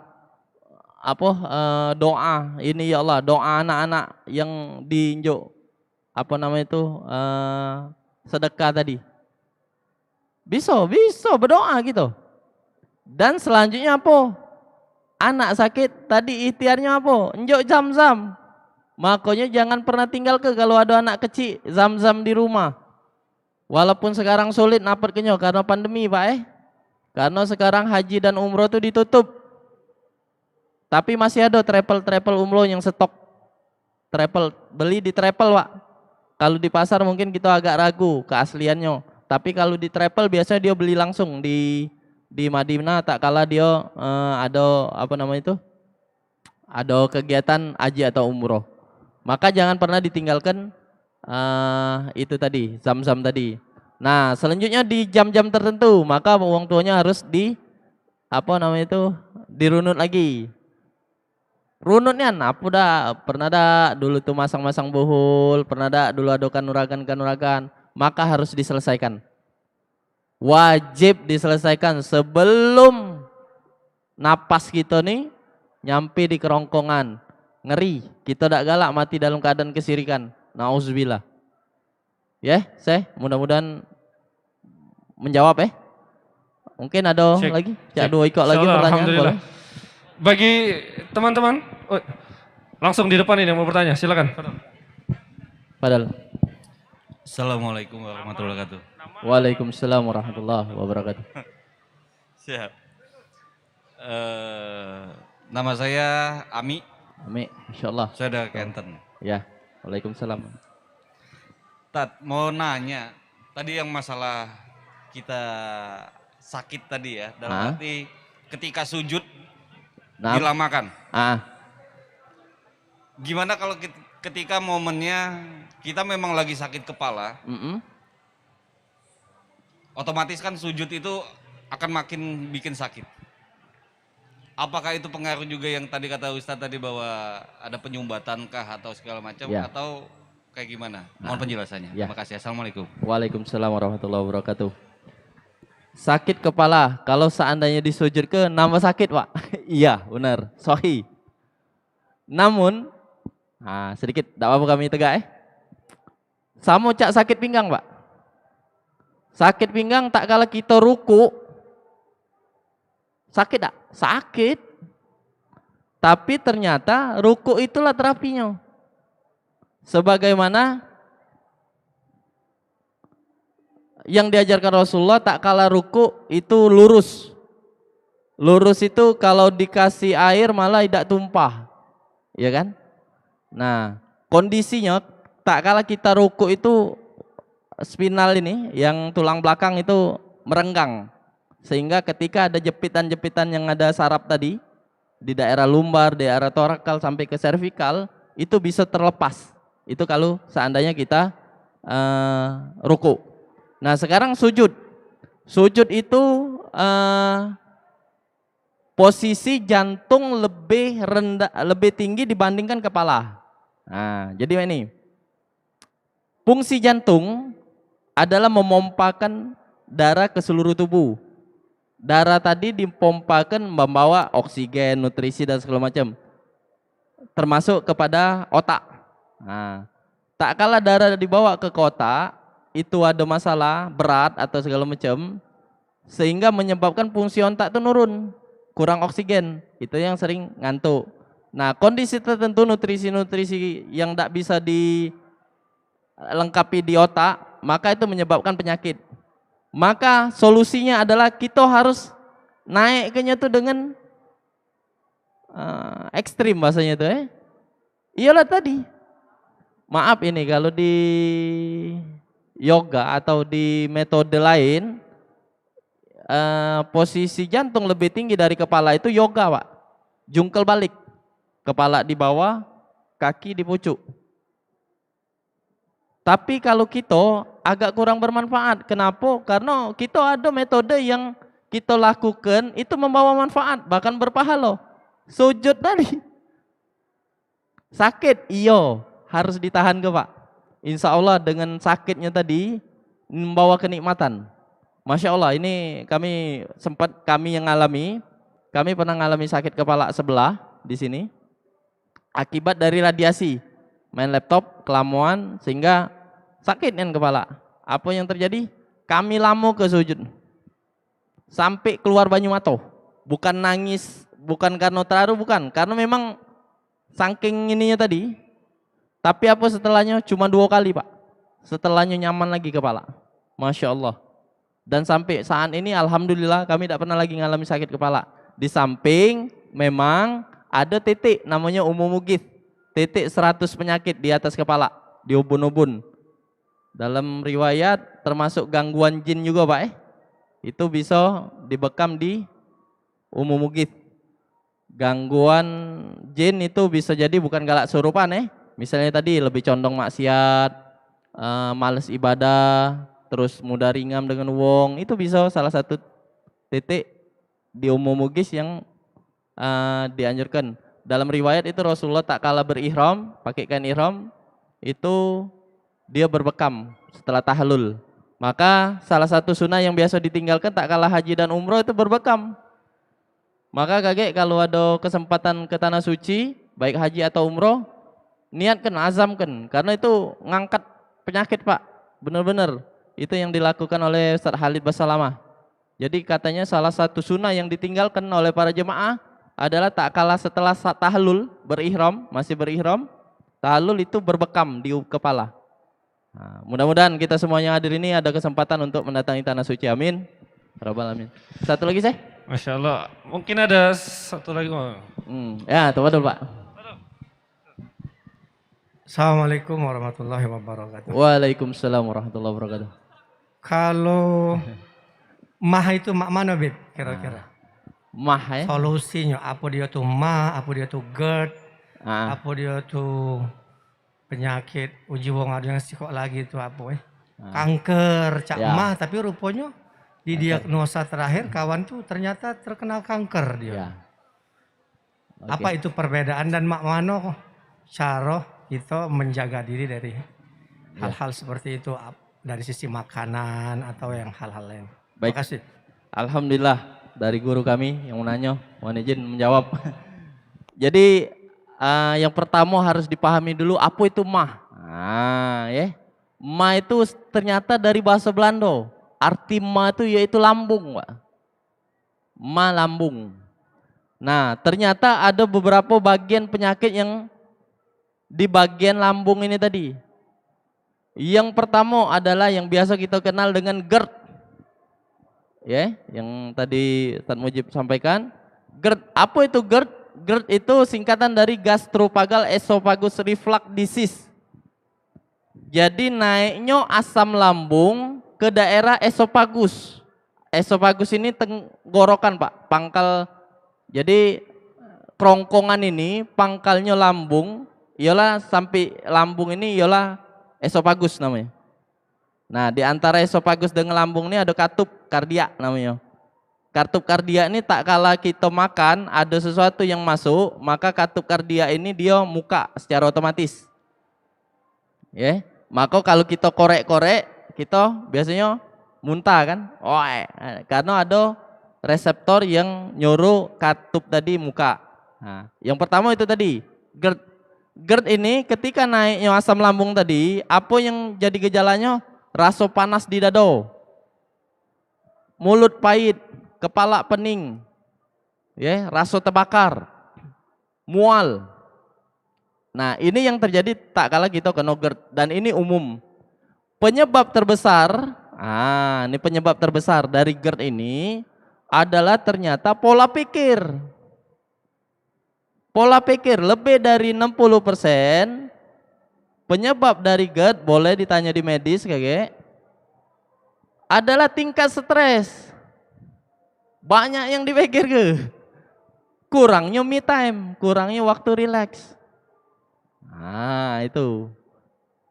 doa ini ya Allah, doa anak-anak yang diinjuk sedekah tadi. Bisa berdoa gitu. Dan selanjutnya apa? Anak sakit tadi ikhtiarnya apa? Injuk Zam-Zam. Makanya jangan pernah tinggal kalau ada anak kecil Zam-Zam di rumah. Walaupun sekarang sulit napatnya karena pandemi, Pak. Karena sekarang haji dan umroh itu ditutup. Tapi masih ada travel umroh yang stok. Beli di travel, Pak. Kalau di pasar mungkin kita agak ragu keasliannya. Tapi kalau di travel biasanya dia beli langsung di Madinah, tak kala dia ada kegiatan haji atau umroh. Maka jangan pernah ditinggalkan itu tadi, Zam-Zam tadi. Nah, selanjutnya di jam-jam tertentu, maka uang tuanya harus dirunut lagi. Runutnya pernah dah dulu tuh masang-masang bohol, pernah dah dulu ada kanuragan, maka harus diselesaikan. Wajib diselesaikan sebelum napas kita nih nyampe di kerongkongan. Ngeri, kita tak galak mati dalam keadaan kesirikan. Nauzubillah. Mudah-mudahan menjawab Mungkin ada lagi? Cak dua ikut lagi pertanyaan boleh. Bagi teman-teman, langsung di depan ini yang mau bertanya, silakan. Padahal. Assalamualaikum warahmatullahi wabarakatuh. Waalaikumsalam warahmatullahi wabarakatuh. Siap. Nama saya Ami. Ami, insyaallah. Saya dari Kenten. Ya, waalaikumsalam. Tat, mau nanya, tadi yang masalah kita sakit tadi ya, dalam arti ketika sujud dilamakan. Gimana kalau ketika momennya kita memang lagi sakit kepala, otomatis kan sujud itu akan makin bikin sakit. Apakah itu pengaruh juga yang tadi kata Ustadz tadi bahwa ada penyumbatan kah atau segala macam atau kayak gimana? Mohon penjelasannya. Terima kasih. Assalamualaikum. Waalaikumsalam warahmatullahi wabarakatuh. Sakit kepala, kalau seandainya disujud ke nambah sakit, Pak. Iya, benar. Sahih. Namun, sedikit, tidak apa-apa kami tegak Sama cak sakit pinggang, Pak. Sakit pinggang tak kala kita ruku. Sakit tak? Sakit. Tapi ternyata ruku itulah terapinya. Sebagaimana yang diajarkan Rasulullah, tak kala ruku itu lurus. Lurus itu kalau dikasih air malah tidak tumpah. Ya kan? Nah, kondisinya tak kala kita ruku itu spinal ini, yang tulang belakang itu merenggang. Sehingga ketika ada jepitan-jepitan yang ada saraf tadi, di daerah lumbar, di daerah torakal sampai ke servikal, itu bisa terlepas. Itu kalau seandainya kita ruku. Nah sekarang sujud. Sujud itu posisi jantung lebih rendah, lebih tinggi dibandingkan kepala. Nah, jadi ini fungsi jantung adalah memompakan darah ke seluruh tubuh. Darah tadi dipompakan membawa oksigen, nutrisi dan segala macam, termasuk kepada otak. Nah, tak kala darah dibawa ke otak, itu ada masalah berat atau segala macam, sehingga menyebabkan fungsi otak itu nurun, kurang oksigen, itu yang sering ngantuk. Nah, kondisi tertentu nutrisi-nutrisi yang tidak bisa dilengkapi di otak, maka itu menyebabkan penyakit. Maka solusinya adalah kita harus naiknya tuh dengan ekstrim bahasanya tuh Iyalah tadi. Maaf ini kalau di yoga atau di metode lain, posisi jantung lebih tinggi dari kepala itu yoga, Pak. Jungkel balik, kepala di bawah, kaki di pucuk. Tapi kalau kita agak kurang bermanfaat. Kenapa? Karena kita ada metode yang kita lakukan itu membawa manfaat, bahkan berpahala. Sujud tadi sakit, iyo harus ditahan ke Pak. Insya Allah dengan sakitnya tadi membawa kenikmatan. Masya Allah, ini kami yang ngalami, kami pernah ngalami sakit kepala sebelah di sini akibat dari radiasi, main laptop, kelamuan, sehingga sakit kan kepala. Apa yang terjadi? Kami lama ke sujud sampai keluar banyu mata. Bukan nangis, bukan karena terharu, bukan, karena memang saking ininya tadi. Tapi apa setelahnya? Cuma 2 kali Pak. Setelahnya nyaman lagi kepala. Masya Allah. Dan sampai saat ini alhamdulillah kami tidak pernah lagi ngalami sakit kepala. Di samping memang ada titik namanya umumugith, titik 100 penyakit di atas kepala, di ubun-ubun. Dalam riwayat termasuk gangguan jin juga Pak. Itu bisa dibekam di umumugith. Gangguan jin itu bisa jadi bukan galak surupan Misalnya tadi lebih condong maksiat, males ibadah, terus mudah ringam dengan wong, itu bisa salah satu titik di umumugis yang dianjurkan. Dalam riwayat itu Rasulullah tak kala berihram, pakai kain ihram, itu dia berbekam setelah tahlul. Maka salah satu sunnah yang biasa ditinggalkan tak kala haji dan umroh itu berbekam. Maka kakek kalau ada kesempatan ke tanah suci, baik haji atau umroh, niatkan, azamkan, karena itu ngangkat penyakit Pak, benar-benar. Itu yang dilakukan oleh Ustaz Khalid Basalamah. Jadi katanya salah satu sunnah yang ditinggalkan oleh para jemaah adalah tak kala setelah tahlul berihram, masih berihram, tahlul itu berbekam di kepala. Nah, mudah-mudahan kita semuanya hadir ini ada kesempatan untuk mendatangi tanah suci. Amin. Rabbal alamin. Satu lagi saya. Masya Allah. Mungkin ada satu lagi. Ya, tafadhol Pak. Assalamualaikum warahmatullahi wabarakatuh. Waalaikumsalam warahmatullahi wabarakatuh. Kalau mah itu mak mana Bib kira-kira? Mah Solusinya apa dia tuh mah, apa dia tuh GERD, apa dia tuh penyakit uji wong ada yang kok lagi itu apa kanker cak mah, tapi rupanya di diagnosa terakhir kawan tuh ternyata terkena kanker dia. Apa itu perbedaan dan mak mano cara kita menjaga diri dari hal-hal seperti itu dari sisi makanan atau yang hal-hal lain. Baik. Terima kasih. Alhamdulillah dari guru kami yang menanya, mohon izin menjawab. Jadi yang pertama harus dipahami dulu apa itu mah. Mah itu ternyata dari bahasa Belanda. Arti mah itu yaitu lambung, Pak. Mah lambung. Nah, ternyata ada beberapa bagian penyakit yang di bagian lambung ini tadi. Yang pertama adalah yang biasa kita kenal dengan GERD. Yang tadi Ustaz Mujib sampaikan. GERD, apa itu GERD? GERD itu singkatan dari Gastroesophageal Esophagus Reflux Disease. Jadi naiknya asam lambung ke daerah esofagus. Esofagus ini tenggorokan Pak, pangkal. Jadi kerongkongan ini pangkalnya lambung, ialah sampai lambung ini ialah esofagus namanya. Nah, di antara esofagus dengan lambung ini ada katup kardia namanya. Katup kardia ini tak kala kita makan ada sesuatu yang masuk, maka katup kardia ini dia muka secara otomatis. Maka kalau kita korek-korek, kita biasanya muntah kan? Karena ada reseptor yang nyuruh katup tadi muka. Nah, yang pertama itu tadi GERD. GERD ini ketika naiknya asam lambung tadi, apa yang jadi gejalanya? Rasa panas di dada, mulut pahit, kepala pening, rasa terbakar, mual. Nah, ini yang terjadi tak kala kita kena GERD dan ini umum. Penyebab terbesar, ini penyebab terbesar dari GERD ini adalah ternyata pola pikir. Pola pikir lebih dari 60% penyebab dari GERD boleh ditanya di medis kakek. adalah tingkat stres. Banyak yang dipikir ke. Kurangnya me time, kurangnya waktu relax. Nah itu.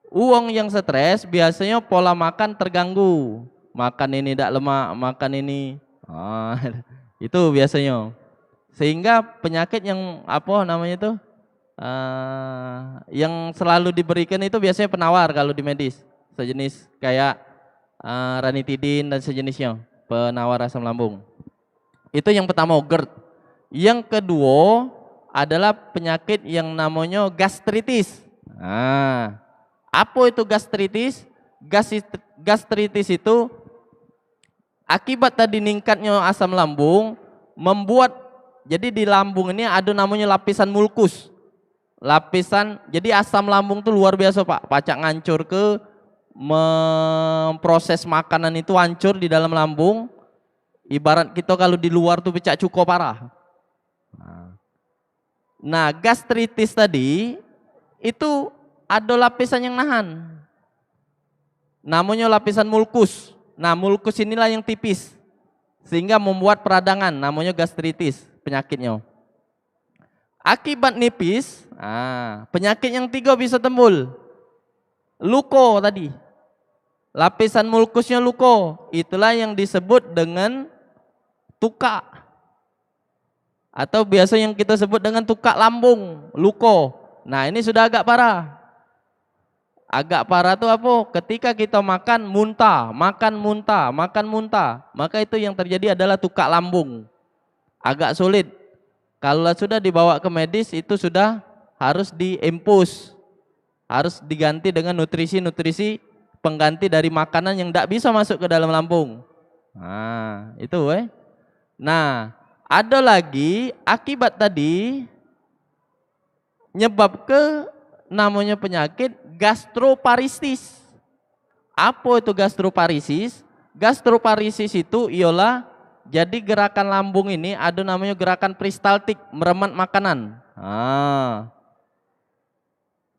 Uang yang stres biasanya pola makan terganggu. Makan ini tidak lemak, makan ini. Itu biasanya. Sehingga penyakit yang apa namanya itu, yang selalu diberikan itu biasanya penawar kalau di medis. Sejenis kayak ranitidin dan sejenisnya, penawar asam lambung. Itu yang pertama, GERD. Yang kedua adalah penyakit yang namanya gastritis. Apa itu gastritis? Gastritis itu akibat tadi meningkatnya asam lambung membuat, jadi di lambung ini ada namanya lapisan mulkus. Lapisan, jadi asam lambung itu luar biasa Pak, pacak ngancur ke memproses makanan itu hancur di dalam lambung. Ibarat kita kalau di luar tuh pecah cukup parah. Nah, gastritis tadi itu ada lapisan yang nahan. Namanya lapisan mulkus. Nah, mulkus inilah yang tipis sehingga membuat peradangan, namanya gastritis penyakitnya. Akibat nipis, penyakit yang tiga bisa timbul. Luko tadi. Lapisan mulkusnya luko, itulah yang disebut dengan tukak. Atau biasa yang kita sebut dengan tukak lambung, luko. Nah, ini sudah agak parah. Agak parah tuh apa? Ketika kita makan muntah, maka itu yang terjadi adalah tukak lambung. Agak sulit. Kalau sudah dibawa ke medis itu sudah harus diimpus. Harus diganti dengan nutrisi-nutrisi pengganti dari makanan yang tidak bisa masuk ke dalam lambung. Nah, itu Nah, ada lagi akibat tadi nyebab ke namanya penyakit gastroparesis. Apa itu gastroparesis? Gastroparesis itu ialah jadi gerakan lambung ini ada namanya gerakan peristaltik, meremet makanan.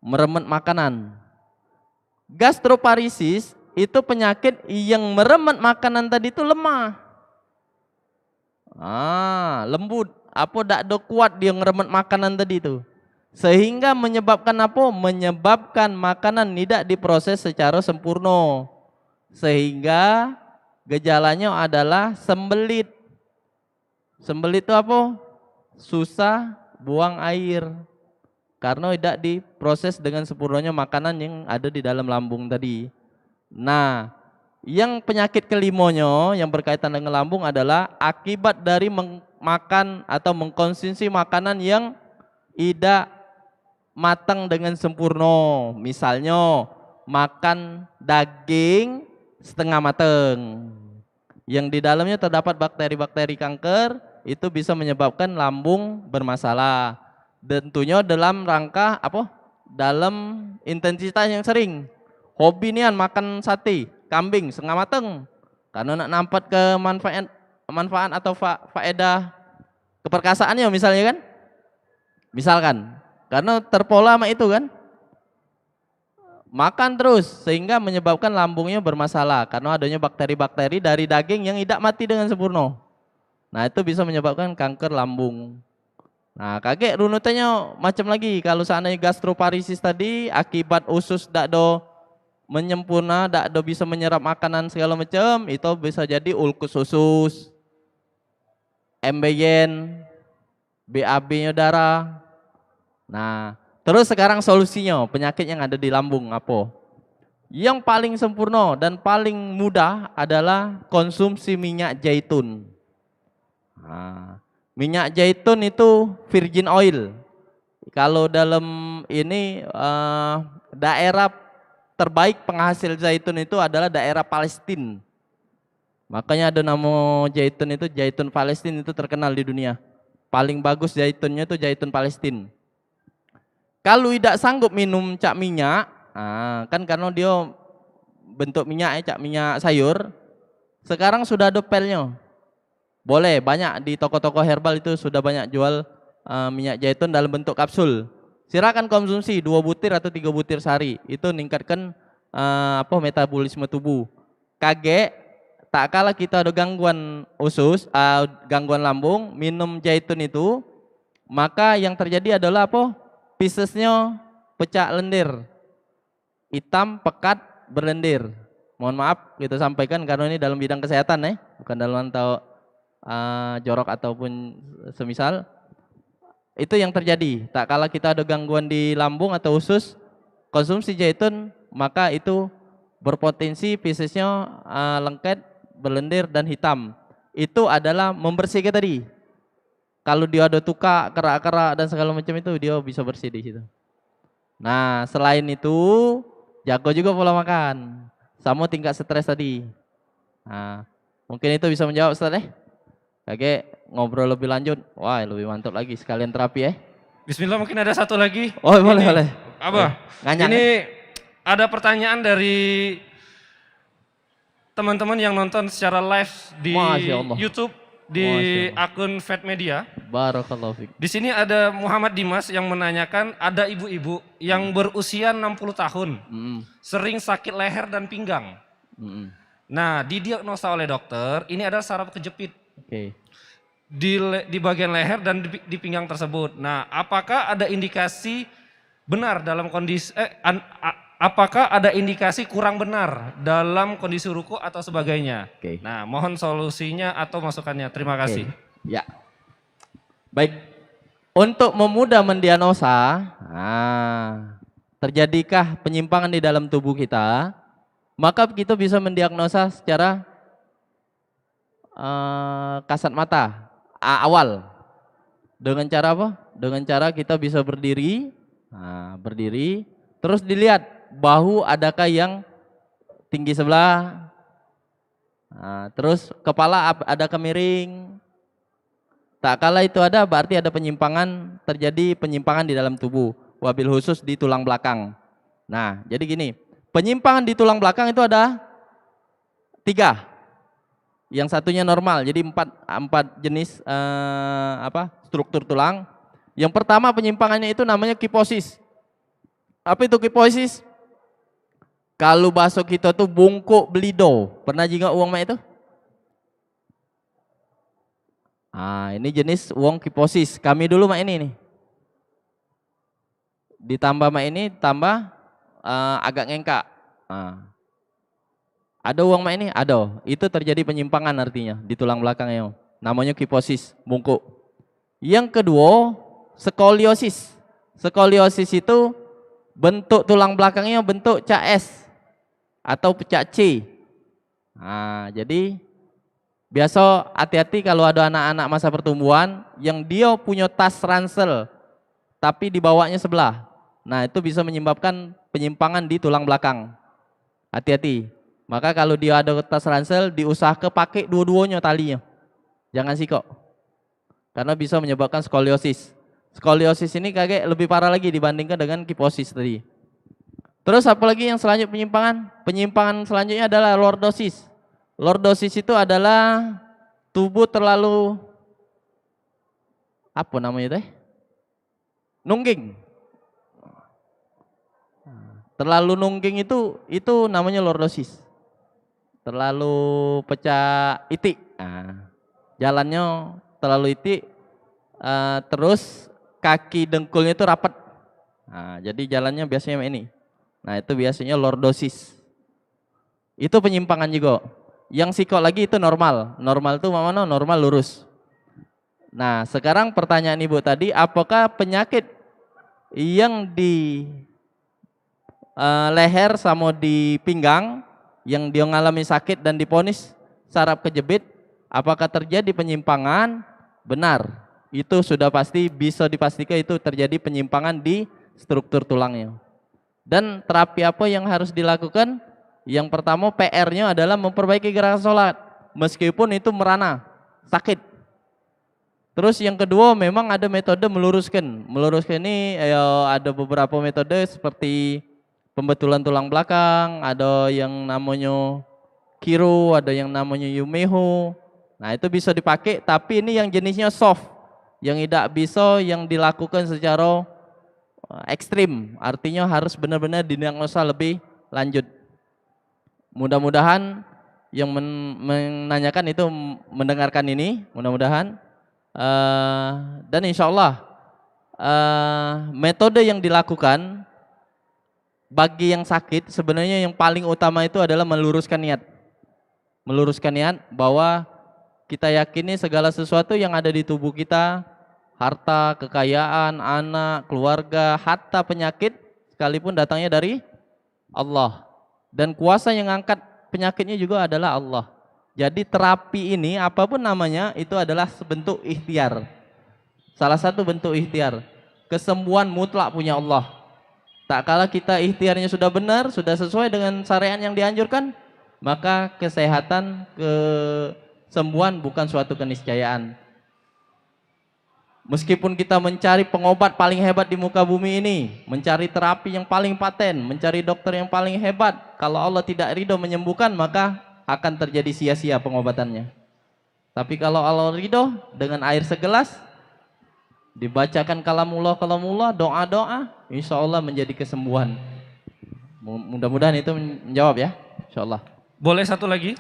Meremet makanan. Gastroparesis itu penyakit yang meremet makanan tadi itu lemah. Lembut. Apa tak ada kuat dia ngeremet makanan tadi itu. Sehingga menyebabkan apa? Menyebabkan makanan tidak diproses secara sempurna. Sehingga gejalanya adalah sembelit. Sembelit itu apa? Susah buang air. Karena tidak diproses dengan sempurnanya makanan yang ada di dalam lambung tadi. Nah, yang penyakit kelimanya yang berkaitan dengan lambung adalah akibat dari makan atau mengkonsumsi makanan yang tidak matang dengan sempurna. Misalnya makan daging setengah matang yang di dalamnya terdapat bakteri-bakteri kanker, itu bisa menyebabkan lambung bermasalah. Tentunya dalam rangka apa? Dalam intensitas yang sering. Hobi nian makan sate kambing setengah matang karena nak nampak ke manfaat atau faedah keperkasaannya misalnya kan, misalkan karena terpola sama itu kan, makan terus sehingga menyebabkan lambungnya bermasalah karena adanya bakteri-bakteri dari daging yang tidak mati dengan sempurna. Nah, itu bisa menyebabkan kanker lambung. Nah, kaget runutannya macam lagi. Kalau seandainya gastroparesis tadi akibat usus tidak do menyempurna, tidak do bisa menyerap makanan segala macam, itu bisa jadi ulkus usus, embeyen, BAB-nya darah. Nah, terus sekarang solusinya penyakit yang ada di lambung apa? Yang paling sempurna dan paling mudah adalah konsumsi minyak zaitun. Nah, minyak zaitun itu virgin oil. Kalau dalam ini daerah terbaik penghasil zaitun itu adalah daerah Palestina. Makanya ada nama zaitun itu, zaitun Palestina itu terkenal di dunia. Paling bagus zaitunnya itu zaitun Palestina. Kalau tidak sanggup minum cak minyak, kan karena dia bentuk minyak cak minyak sayur, sekarang sudah ada pelnya. Boleh, banyak di toko-toko herbal itu sudah banyak jual minyak zaitun dalam bentuk kapsul. Silakan konsumsi 2 butir atau 3 butir sehari. Itu meningkatkan metabolisme tubuh. Kaget tak kala kita ada gangguan usus, gangguan lambung, minum zaitun itu, maka yang terjadi adalah apa? Pisesnya pecah lendir, hitam, pekat, berlendir. Mohon maaf kita sampaikan karena ini dalam bidang kesehatan bukan dalam atau jorok ataupun semisal. Itu yang terjadi. Tak kala kita ada gangguan di lambung atau usus, konsumsi zaitun, maka itu berpotensi pisesnya lengket, berlendir dan hitam. Itu adalah membersihkan tadi. Kalau dia ada tuka, kerak-kerak dan segala macam itu dia bisa bersih di situ. Nah, selain itu jago juga pola makan sama tingkat stres tadi. Nah, mungkin itu bisa menjawab Ustaz Oke, ngobrol lebih lanjut. Wah, lebih mantap lagi sekalian terapi Bismillah, mungkin ada satu lagi. Oh, boleh, boleh. Abah, ini ada pertanyaan dari teman-teman yang nonton secara live di YouTube di akun Fed Media. Barakallahu fiik. Di sini ada Muhammad Dimas yang menanyakan, ada ibu-ibu yang berusia 60 tahun, sering sakit leher dan pinggang. Nah, didiagnosa oleh dokter, ini adalah saraf kejepit. Di bagian leher dan di pinggang tersebut. Nah, apakah ada indikasi benar dalam kondisi apakah ada indikasi kurang benar dalam kondisi ruku atau sebagainya? Nah, mohon solusinya atau masukannya. Terima kasih. Ya. Baik. Untuk memudah mendiagnosa, terjadikah penyimpangan di dalam tubuh kita, maka kita bisa mendiagnosa secara kasat mata awal. Dengan cara apa? Dengan cara kita bisa berdiri, berdiri, terus dilihat bahu adakah yang tinggi sebelah, terus kepala adakah miring. Tak kala itu ada, berarti ada penyimpangan, terjadi penyimpangan di dalam tubuh, wabil khusus di tulang belakang. Nah, jadi gini, penyimpangan di tulang belakang itu ada 3. Yang satunya normal, jadi 4 jenis struktur tulang. Yang pertama penyimpangannya itu namanya kiposis. Apa itu kiposis? Kalau bahasa kita tuh bungkuk belido. Pernah juga uang mak itu? Ini jenis uang kiposis. Kami dulu mak ini nih. Ditambah mak ini, tambah agak ngengkak. Ada uang mak ini? Ada. Itu terjadi penyimpangan artinya di tulang belakangnya. Namanya kiposis, bungkuk. Yang kedua, skoliosis. Skoliosis itu bentuk tulang belakangnya bentuk cak S atau pecah C. Jadi biasa hati-hati kalau ada anak-anak masa pertumbuhan yang dia punya tas ransel tapi dibawanya sebelah. Nah, itu bisa menyebabkan penyimpangan di tulang belakang. Hati-hati. Maka kalau dia ada tas ransel, diusahakan pakai dua-duanya talinya. Jangan sikok. Karena bisa menyebabkan skoliosis. Skoliosis ini kayak lebih parah lagi dibandingkan dengan kiposis tadi. Terus apalagi yang selanjutnya penyimpangan? Penyimpangan selanjutnya adalah lordosis. Lordosis itu adalah tubuh terlalu apa namanya nungging. Terlalu nungging itu namanya lordosis. Terlalu pecah itik, jalannya terlalu itik, terus kaki dengkulnya itu rapat, jadi jalannya biasanya ini. Nah, itu biasanya lordosis. Itu penyimpangan juga. Yang sikok lagi itu normal. Normal itu mana? Normal lurus. Nah, sekarang pertanyaan ibu tadi, apakah penyakit yang di leher sama di pinggang yang dia mengalami sakit dan diponis saraf kejepit, apakah terjadi penyimpangan? Benar, itu sudah pasti bisa dipastikan itu terjadi penyimpangan di struktur tulangnya. Dan terapi apa yang harus dilakukan? Yang pertama PR-nya adalah memperbaiki gerakan sholat, meskipun itu merana, sakit. Terus yang kedua memang ada metode meluruskan. Meluruskan ini ada beberapa metode seperti pembetulan tulang belakang, ada yang namanya Kiro, ada yang namanya Yumeho. Nah, itu bisa dipakai, tapi ini yang jenisnya soft, yang tidak bisa yang dilakukan secara ekstrim, artinya harus benar-benar didiagnosa lebih lanjut. Mudah-mudahan yang menanyakan itu mendengarkan ini, mudah-mudahan. Dan insya Allah metode yang dilakukan bagi yang sakit sebenarnya yang paling utama itu adalah meluruskan niat. Meluruskan niat bahwa kita yakini segala sesuatu yang ada di tubuh kita, harta, kekayaan, anak, keluarga, hatta penyakit sekalipun datangnya dari Allah. Dan kuasa yang angkat penyakitnya juga adalah Allah. Jadi terapi ini apapun namanya itu adalah sebentuk ikhtiar. Salah satu bentuk ikhtiar. Kesembuhan mutlak punya Allah. Tak kala kita ikhtiarnya sudah benar, sudah sesuai dengan syariat yang dianjurkan, maka kesehatan, kesembuhan bukan suatu keniscayaan. Meskipun kita mencari pengobat paling hebat di muka bumi ini, mencari terapi yang paling paten, mencari dokter yang paling hebat, kalau Allah tidak ridho menyembuhkan, maka akan terjadi sia-sia pengobatannya. Tapi kalau Allah ridho, dengan air segelas, dibacakan kalamullah, doa-doa, insya Allah menjadi kesembuhan. Mudah-mudahan itu menjawab ya, insya Allah. Boleh satu lagi?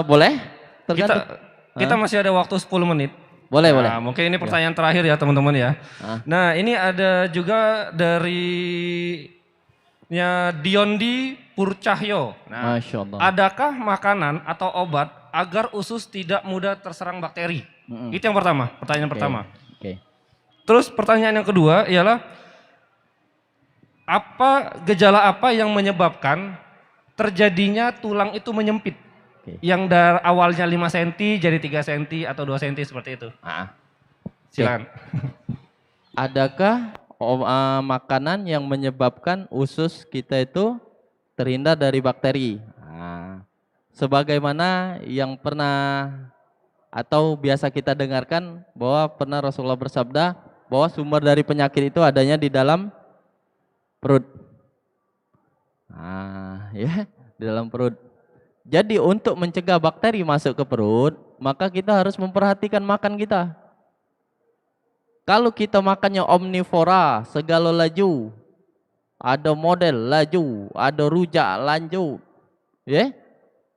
Boleh. Tergantung. Kita masih ada waktu 10 menit. Boleh, boleh. Mungkin ini pertanyaan terakhir ya teman-teman ya. Nah ini ada juga dari Diondi Purcahyo. Nah, Masya Allah. adakah makanan atau obat agar usus tidak mudah terserang bakteri? Itu yang pertama, pertanyaan pertama. Terus pertanyaan yang kedua ialah gejala apa yang menyebabkan terjadinya tulang itu menyempit? Yang dari awalnya 5 cm jadi 3 cm atau 2 cm seperti itu. Silakan. Adakah makanan yang menyebabkan usus kita itu terhindar dari bakteri? Sebagaimana yang pernah atau biasa kita dengarkan bahwa pernah Rasulullah bersabda bahwa sumber dari penyakit itu adanya di dalam perut. Ya, di dalam perut. Jadi untuk mencegah bakteri masuk ke perut, maka kita harus memperhatikan makan kita. Kalau kita makannya omnivora, segala laju, ada model laju, ada rujak lanjut, ya,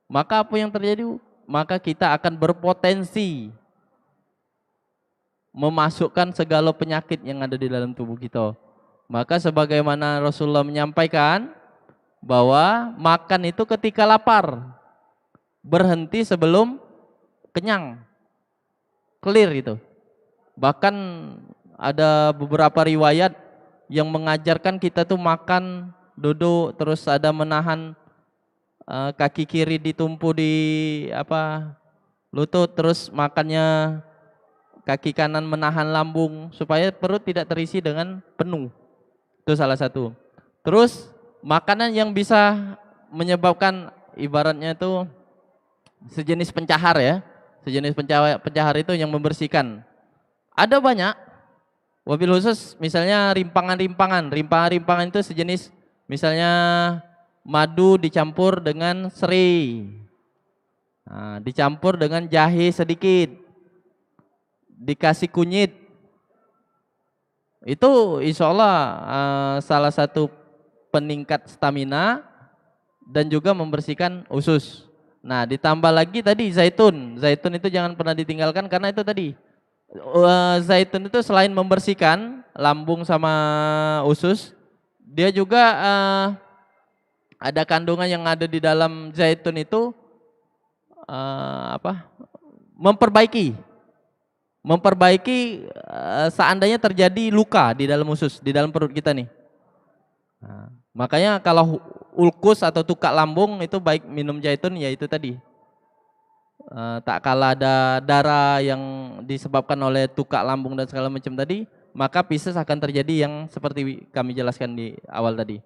maka apa yang terjadi? Maka kita akan berpotensi memasukkan segala penyakit yang ada di dalam tubuh kita. Maka sebagaimana Rasulullah menyampaikan bahwa makan itu ketika lapar, berhenti sebelum kenyang, clear itu. Bahkan ada beberapa riwayat yang mengajarkan kita tuh makan duduk terus ada menahan kaki kiri ditumpu di lutut, terus makannya kaki kanan menahan lambung supaya perut tidak terisi dengan penuh. Itu salah satu. Terus makanan yang bisa menyebabkan ibaratnya itu sejenis pencahar ya. Sejenis pencahar itu yang membersihkan. Ada banyak. Wabil khusus misalnya rimpangan-rimpangan. Rimpangan-rimpangan itu sejenis misalnya madu dicampur dengan seri. Dicampur dengan jahe sedikit. Dikasih kunyit. Itu insya Allah salah satu peningkat stamina dan juga membersihkan usus. Nah ditambah lagi tadi zaitun. Zaitun itu jangan pernah ditinggalkan karena itu tadi. Zaitun itu selain membersihkan lambung sama usus, dia juga ada kandungan yang ada di dalam zaitun itu memperbaiki seandainya terjadi luka di dalam usus, di dalam perut kita nih. Makanya kalau ulkus atau tukak lambung itu baik minum zaitun, ya itu tadi. Tak kala ada darah yang disebabkan oleh tukak lambung dan segala macam tadi, maka pisces akan terjadi yang seperti kami jelaskan di awal tadi.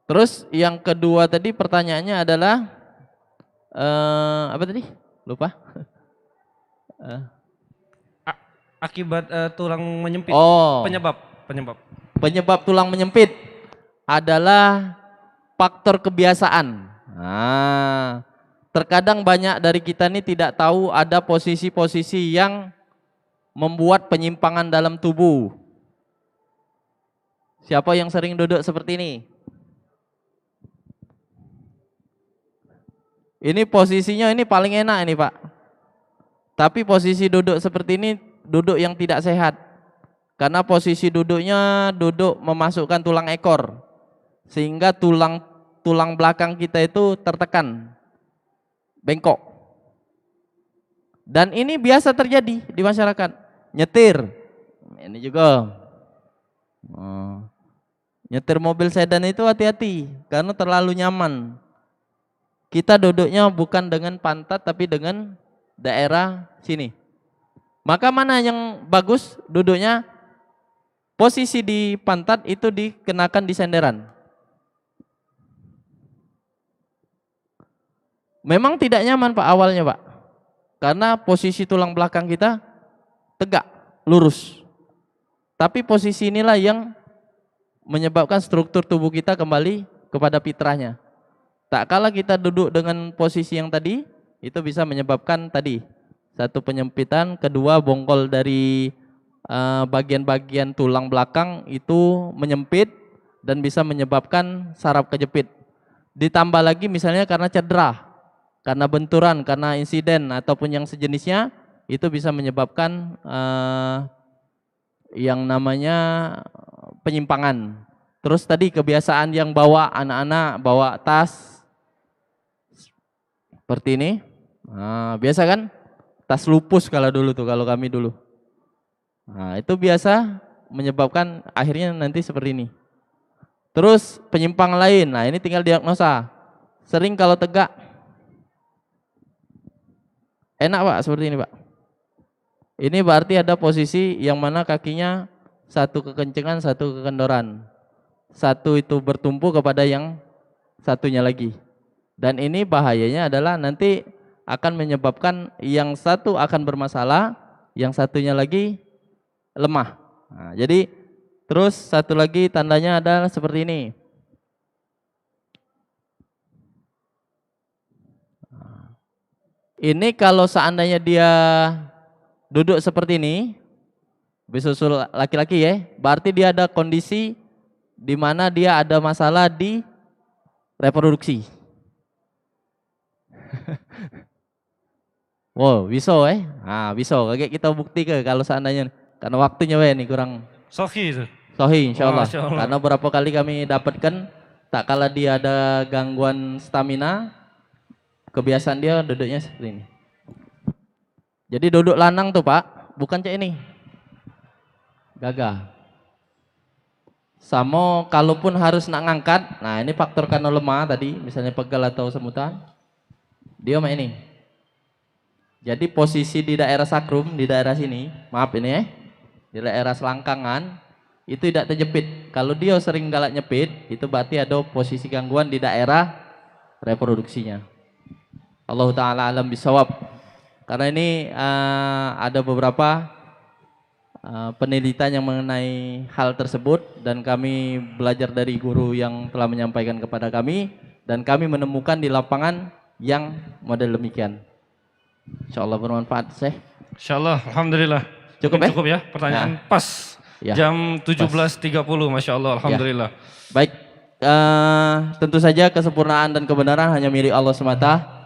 Terus yang kedua tadi pertanyaannya adalah apa tadi? Lupa. Akibat tulang menyempit. Penyebab tulang menyempit adalah faktor kebiasaan. Terkadang banyak dari kita ini tidak tahu ada posisi-posisi yang membuat penyimpangan dalam tubuh. Siapa yang sering duduk seperti ini? Ini posisinya ini paling enak ini Pak. Tapi posisi duduk seperti ini duduk yang tidak sehat. Karena posisi duduknya duduk memasukkan tulang ekor. Sehingga tulang belakang kita itu tertekan. Bengkok. Dan ini biasa terjadi di masyarakat. Nyetir. Ini juga. Nyetir mobil sedan itu hati-hati karena terlalu nyaman. Kita duduknya bukan dengan pantat tapi dengan daerah sini. Maka mana yang bagus duduknya? Posisi di pantat itu dikenakan di senderan. Memang tidak nyaman Pak awalnya Pak. Karena posisi tulang belakang kita tegak, lurus. Tapi posisi inilah yang menyebabkan struktur tubuh kita kembali kepada fitrahnya. Tak kala kita duduk dengan posisi yang tadi, itu bisa menyebabkan tadi, satu penyempitan, kedua bongkol dari bagian-bagian tulang belakang itu menyempit dan bisa menyebabkan saraf kejepit. Ditambah lagi misalnya karena cedera, karena benturan, karena insiden ataupun yang sejenisnya, itu bisa menyebabkan yang namanya penyimpangan. Terus tadi kebiasaan yang bawa anak-anak, bawa tas seperti ini. Nah, biasa kan? Tas lupus kalau dulu tuh, kalau kami dulu. Nah, itu biasa menyebabkan akhirnya nanti seperti ini. Terus penyimpang lain, nah ini tinggal diagnosa. Sering kalau tegak, enak Pak, seperti ini Pak. Ini berarti ada posisi yang mana kakinya satu kekencengan, satu kekendoran. Satu itu bertumpu kepada yang satunya lagi. Dan ini bahayanya adalah nanti akan menyebabkan yang satu akan bermasalah, yang satunya lagi lemah. Nah, jadi terus satu lagi tandanya adalah seperti ini. Ini kalau seandainya dia duduk seperti ini, bisusul laki-laki ya, berarti dia ada kondisi di mana dia ada masalah di reproduksi. Wow, bisa bisa. Kayak kita bukti ke kalau seandainya, karena waktunya nih kurang. Sohi itu. Sohi insyaallah. Karena berapa kali kami dapatkan tak kala dia ada gangguan stamina, kebiasaan dia duduknya seperti ini. Jadi duduk lanang tuh Pak, bukan kayak ini. Gagah. Sama kalaupun harus nak ngangkat, nah ini faktor karena lemah tadi, misalnya pegal atau semutan, dia main ini. Jadi posisi di daerah sakrum, di daerah sini, maaf ini ya, di daerah selangkangan, itu tidak terjepit. Kalau dia sering galak nyepit, itu berarti ada posisi gangguan di daerah reproduksinya. Allah Ta'ala alam bisawab. Karena ini ada beberapa penelitian yang mengenai hal tersebut dan kami belajar dari guru yang telah menyampaikan kepada kami dan kami menemukan di lapangan yang model demikian. Insyaallah bermanfaat, Syekh. Insyaallah, alhamdulillah. Cukup ya pertanyaan pas. Ya, jam 17.30, Masya Allah, alhamdulillah. Ya. Baik, tentu saja kesempurnaan dan kebenaran hanya milik Allah semata.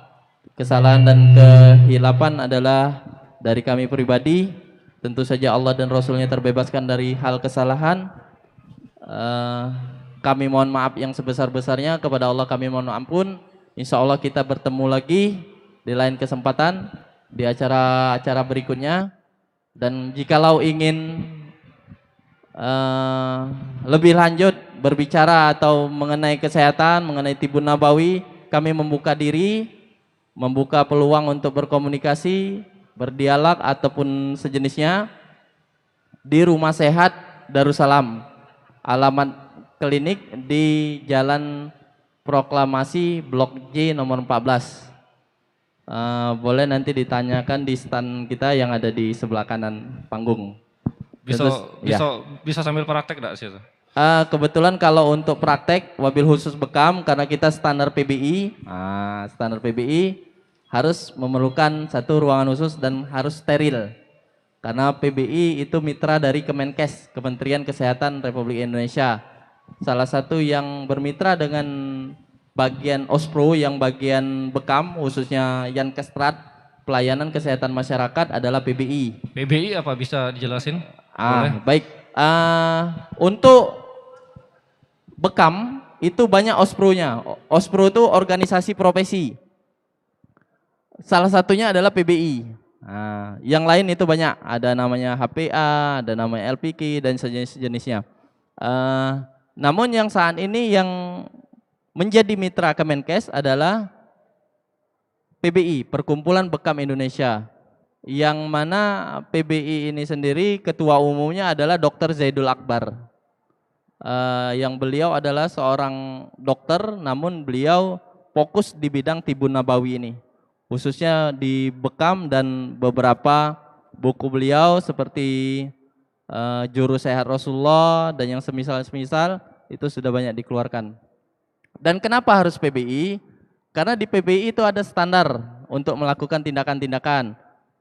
Kesalahan dan kehilapan adalah dari kami pribadi. Tentu saja Allah dan Rasulnya terbebaskan dari hal kesalahan. Kami mohon maaf yang sebesar-besarnya, kepada Allah kami mohon ampun. Insya Allah kita bertemu lagi di lain kesempatan di acara-acara berikutnya. Dan jikalau ingin lebih lanjut berbicara atau mengenai kesehatan, mengenai Tibun Nabawi, kami membuka diri, membuka peluang untuk berkomunikasi, berdialog ataupun sejenisnya di Rumah Sehat Darussalam. Alamat klinik di Jalan Proklamasi Blok J nomor 14. Boleh nanti ditanyakan di stand kita yang ada di sebelah kanan panggung. Bisa sambil praktek enggak sih? Kebetulan kalau untuk praktek wabil khusus bekam, karena kita standar PBI, standar PBI harus memerlukan satu ruangan khusus dan harus steril. Karena PBI itu mitra dari Kemenkes, Kementerian Kesehatan Republik Indonesia. Salah satu yang bermitra dengan bagian Ospro yang bagian Bekam khususnya Yankestrat pelayanan kesehatan masyarakat adalah PBI. PBI apa bisa dijelasin? Boleh. Baik. Untuk Bekam itu banyak Ospronya. Ospro itu organisasi profesi. Salah satunya adalah PBI. Nah, yang lain itu banyak. Ada namanya HPA, ada namanya LPK dan sejenis-jenisnya. Namun yang saat ini yang menjadi mitra Kemenkes adalah PBI, Perkumpulan Bekam Indonesia. Yang mana PBI ini sendiri ketua umumnya adalah Dr. Zaidul Akbar. Yang beliau adalah seorang dokter, namun beliau fokus di bidang Tibun Nabawi ini, khususnya di Bekam, dan beberapa buku beliau seperti Juru Sehat Rasulullah dan yang semisal-semisal itu sudah banyak dikeluarkan. Dan kenapa harus PBI? Karena di PBI itu ada standar untuk melakukan tindakan-tindakan.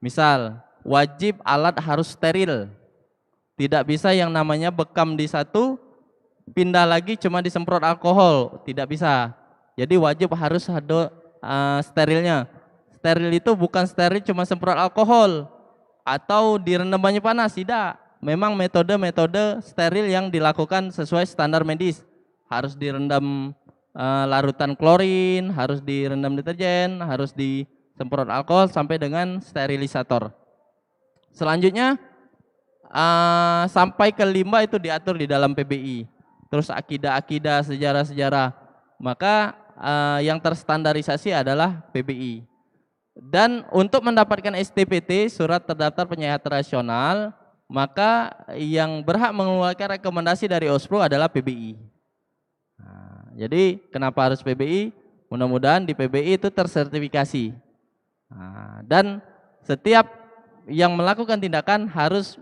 Misal, wajib alat harus steril. Tidak bisa yang namanya bekam di satu, pindah lagi cuma disemprot alkohol, tidak bisa. Jadi wajib harus ada sterilnya. Steril itu bukan steril cuma semprot alkohol atau direndam banyak panas, tidak. Memang metode-metode steril yang dilakukan sesuai standar medis. Harus direndam larutan klorin, harus direndam deterjen, harus disemprot alkohol sampai dengan sterilisator. Selanjutnya sampai ke limbah itu diatur di dalam PBI. Terus akidah-akidah, sejarah-sejarah, maka yang terstandarisasi adalah PBI. Dan untuk mendapatkan STPT, surat terdaftar penyehat rasional, maka yang berhak mengeluarkan rekomendasi dari Ospro adalah PBI. Nah, jadi kenapa harus PBI? Mudah-mudahan di PBI itu tersertifikasi. Nah, dan setiap yang melakukan tindakan harus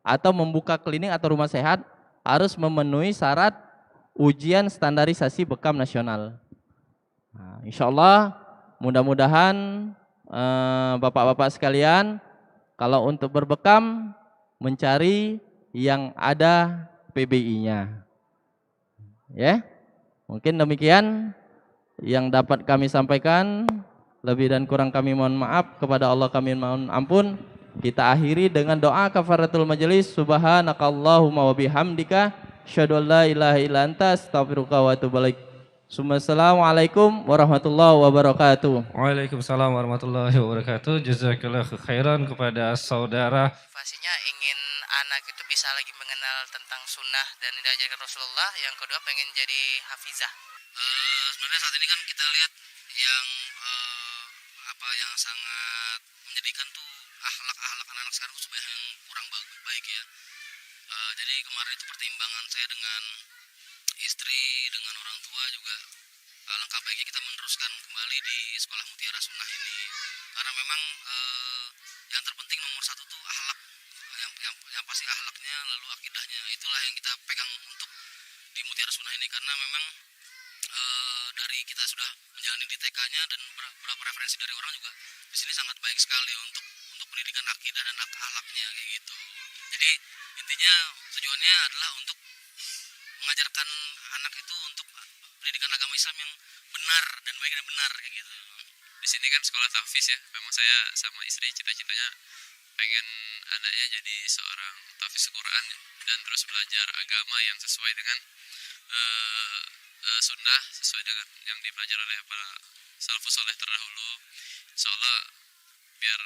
atau membuka klinik atau rumah sehat harus memenuhi syarat ujian standarisasi bekam nasional. Nah, insya Allah mudah-mudahan bapak-bapak sekalian, kalau untuk berbekam mencari yang ada PBI-nya. Ya, mungkin demikian yang dapat kami sampaikan. Lebih dan kurang kami mohon maaf, kepada Allah kami mohon ampun. Kita akhiri dengan doa kafaratul majelis. Subhanakallahumma wa bihamdika asyhadu an la ilaha illa anta astaghfiruka wa atubu ilaik. Assalamualaikum warahmatullahi wabarakatuh. Waalaikumsalam warahmatullahi wabarakatuh. Jazakallahu khairan kepada saudara. Motivasinya ingin anak itu bisa lagi mengenal tentang sunnah dan diajarkan Rasulullah. Yang kedua pengen jadi hafizah. Sebenarnya saat ini kan kita lihat yang yang sangat menjadikan tuh akhlak anak-anak sekarang tuh sebenarnya yang kurang baik ya. Jadi kemarin itu pertimbangan saya dengan istri, dengan orang tua juga alangkah baiknya kita meneruskan kembali di sekolah Mutiara Sunnah ini, karena memang yang terpenting nomor satu tuh akhlak, yang pasti akhlaknya, lalu akidahnya, itulah yang kita pegang untuk di Mutiara Sunnah ini, karena memang dari kita sudah menjalani di TK-nya dan beberapa referensi dari orang juga di sini sangat baik sekali untuk pendidikan akidah dan akhlaknya kayak gitu. Jadi intinya tujuannya adalah untuk mengajarkan anak itu untuk pendidikan agama Islam yang benar dan baik dan benar kayak gitu. Di sini kan sekolah tahfiz ya. Memang saya sama istri cita-citanya pengen anaknya jadi seorang tahfiz Quran ya, dan terus belajar agama yang sesuai dengan sunnah, sesuai dengan yang dipelajari oleh para salafus soleh terdahulu. Insyaallah biar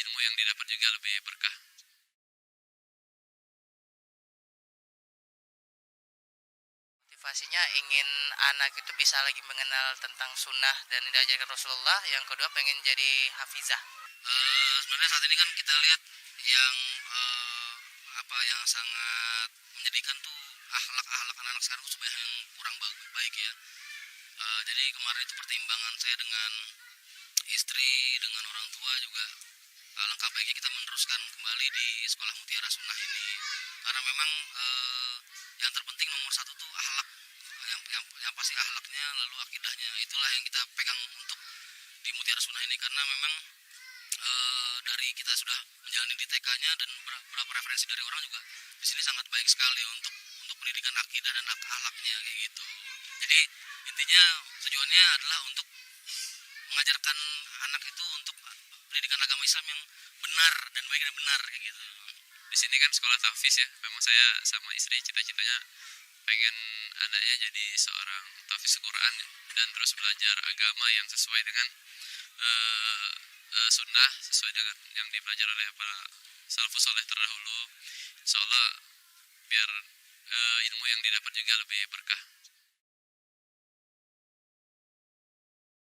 ilmu yang didapat juga lebih berkah. Motivasinya ingin anak itu bisa lagi mengenal tentang sunnah dan diajarkan Rasulullah. Yang kedua pengen jadi hafizah. Sebenarnya saat ini kan kita lihat yang yang sangat menjadikan tuh akhlak anak-anak sekarang tuh sebenarnya yang kurang baik ya. Jadi kemarin itu pertimbangan saya dengan istri, dengan orang tua juga alangkah baiknya kita meneruskan kembali di sekolah Mutiara Sunnah ini, karena memang yang terpenting nomor satu tuh akhlak, yang pasti akhlaknya, lalu akidahnya, itulah yang kita pegang untuk di Mutiara Sunnah ini, karena memang dari kita sudah menjalani di TK-nya dan beberapa referensi dari orang juga di sini sangat baik sekali untuk pendidikan akidah dan akhlaknya kayak gitu. Jadi intinya tujuannya adalah untuk mengajarkan anak itu untuk pendidikan agama Islam yang benar dan baik dan benar kayak gitu. Di sini kan sekolah tahfiz ya. Memang saya sama istri cita-citanya pengen anaknya jadi seorang tahfiz Quran ya, dan terus belajar agama yang sesuai dengan sunnah, sesuai dengan yang dipelajari oleh para salafus saleh terdahulu. Insya Allah biar ilmu yang didapat juga lebih berkah.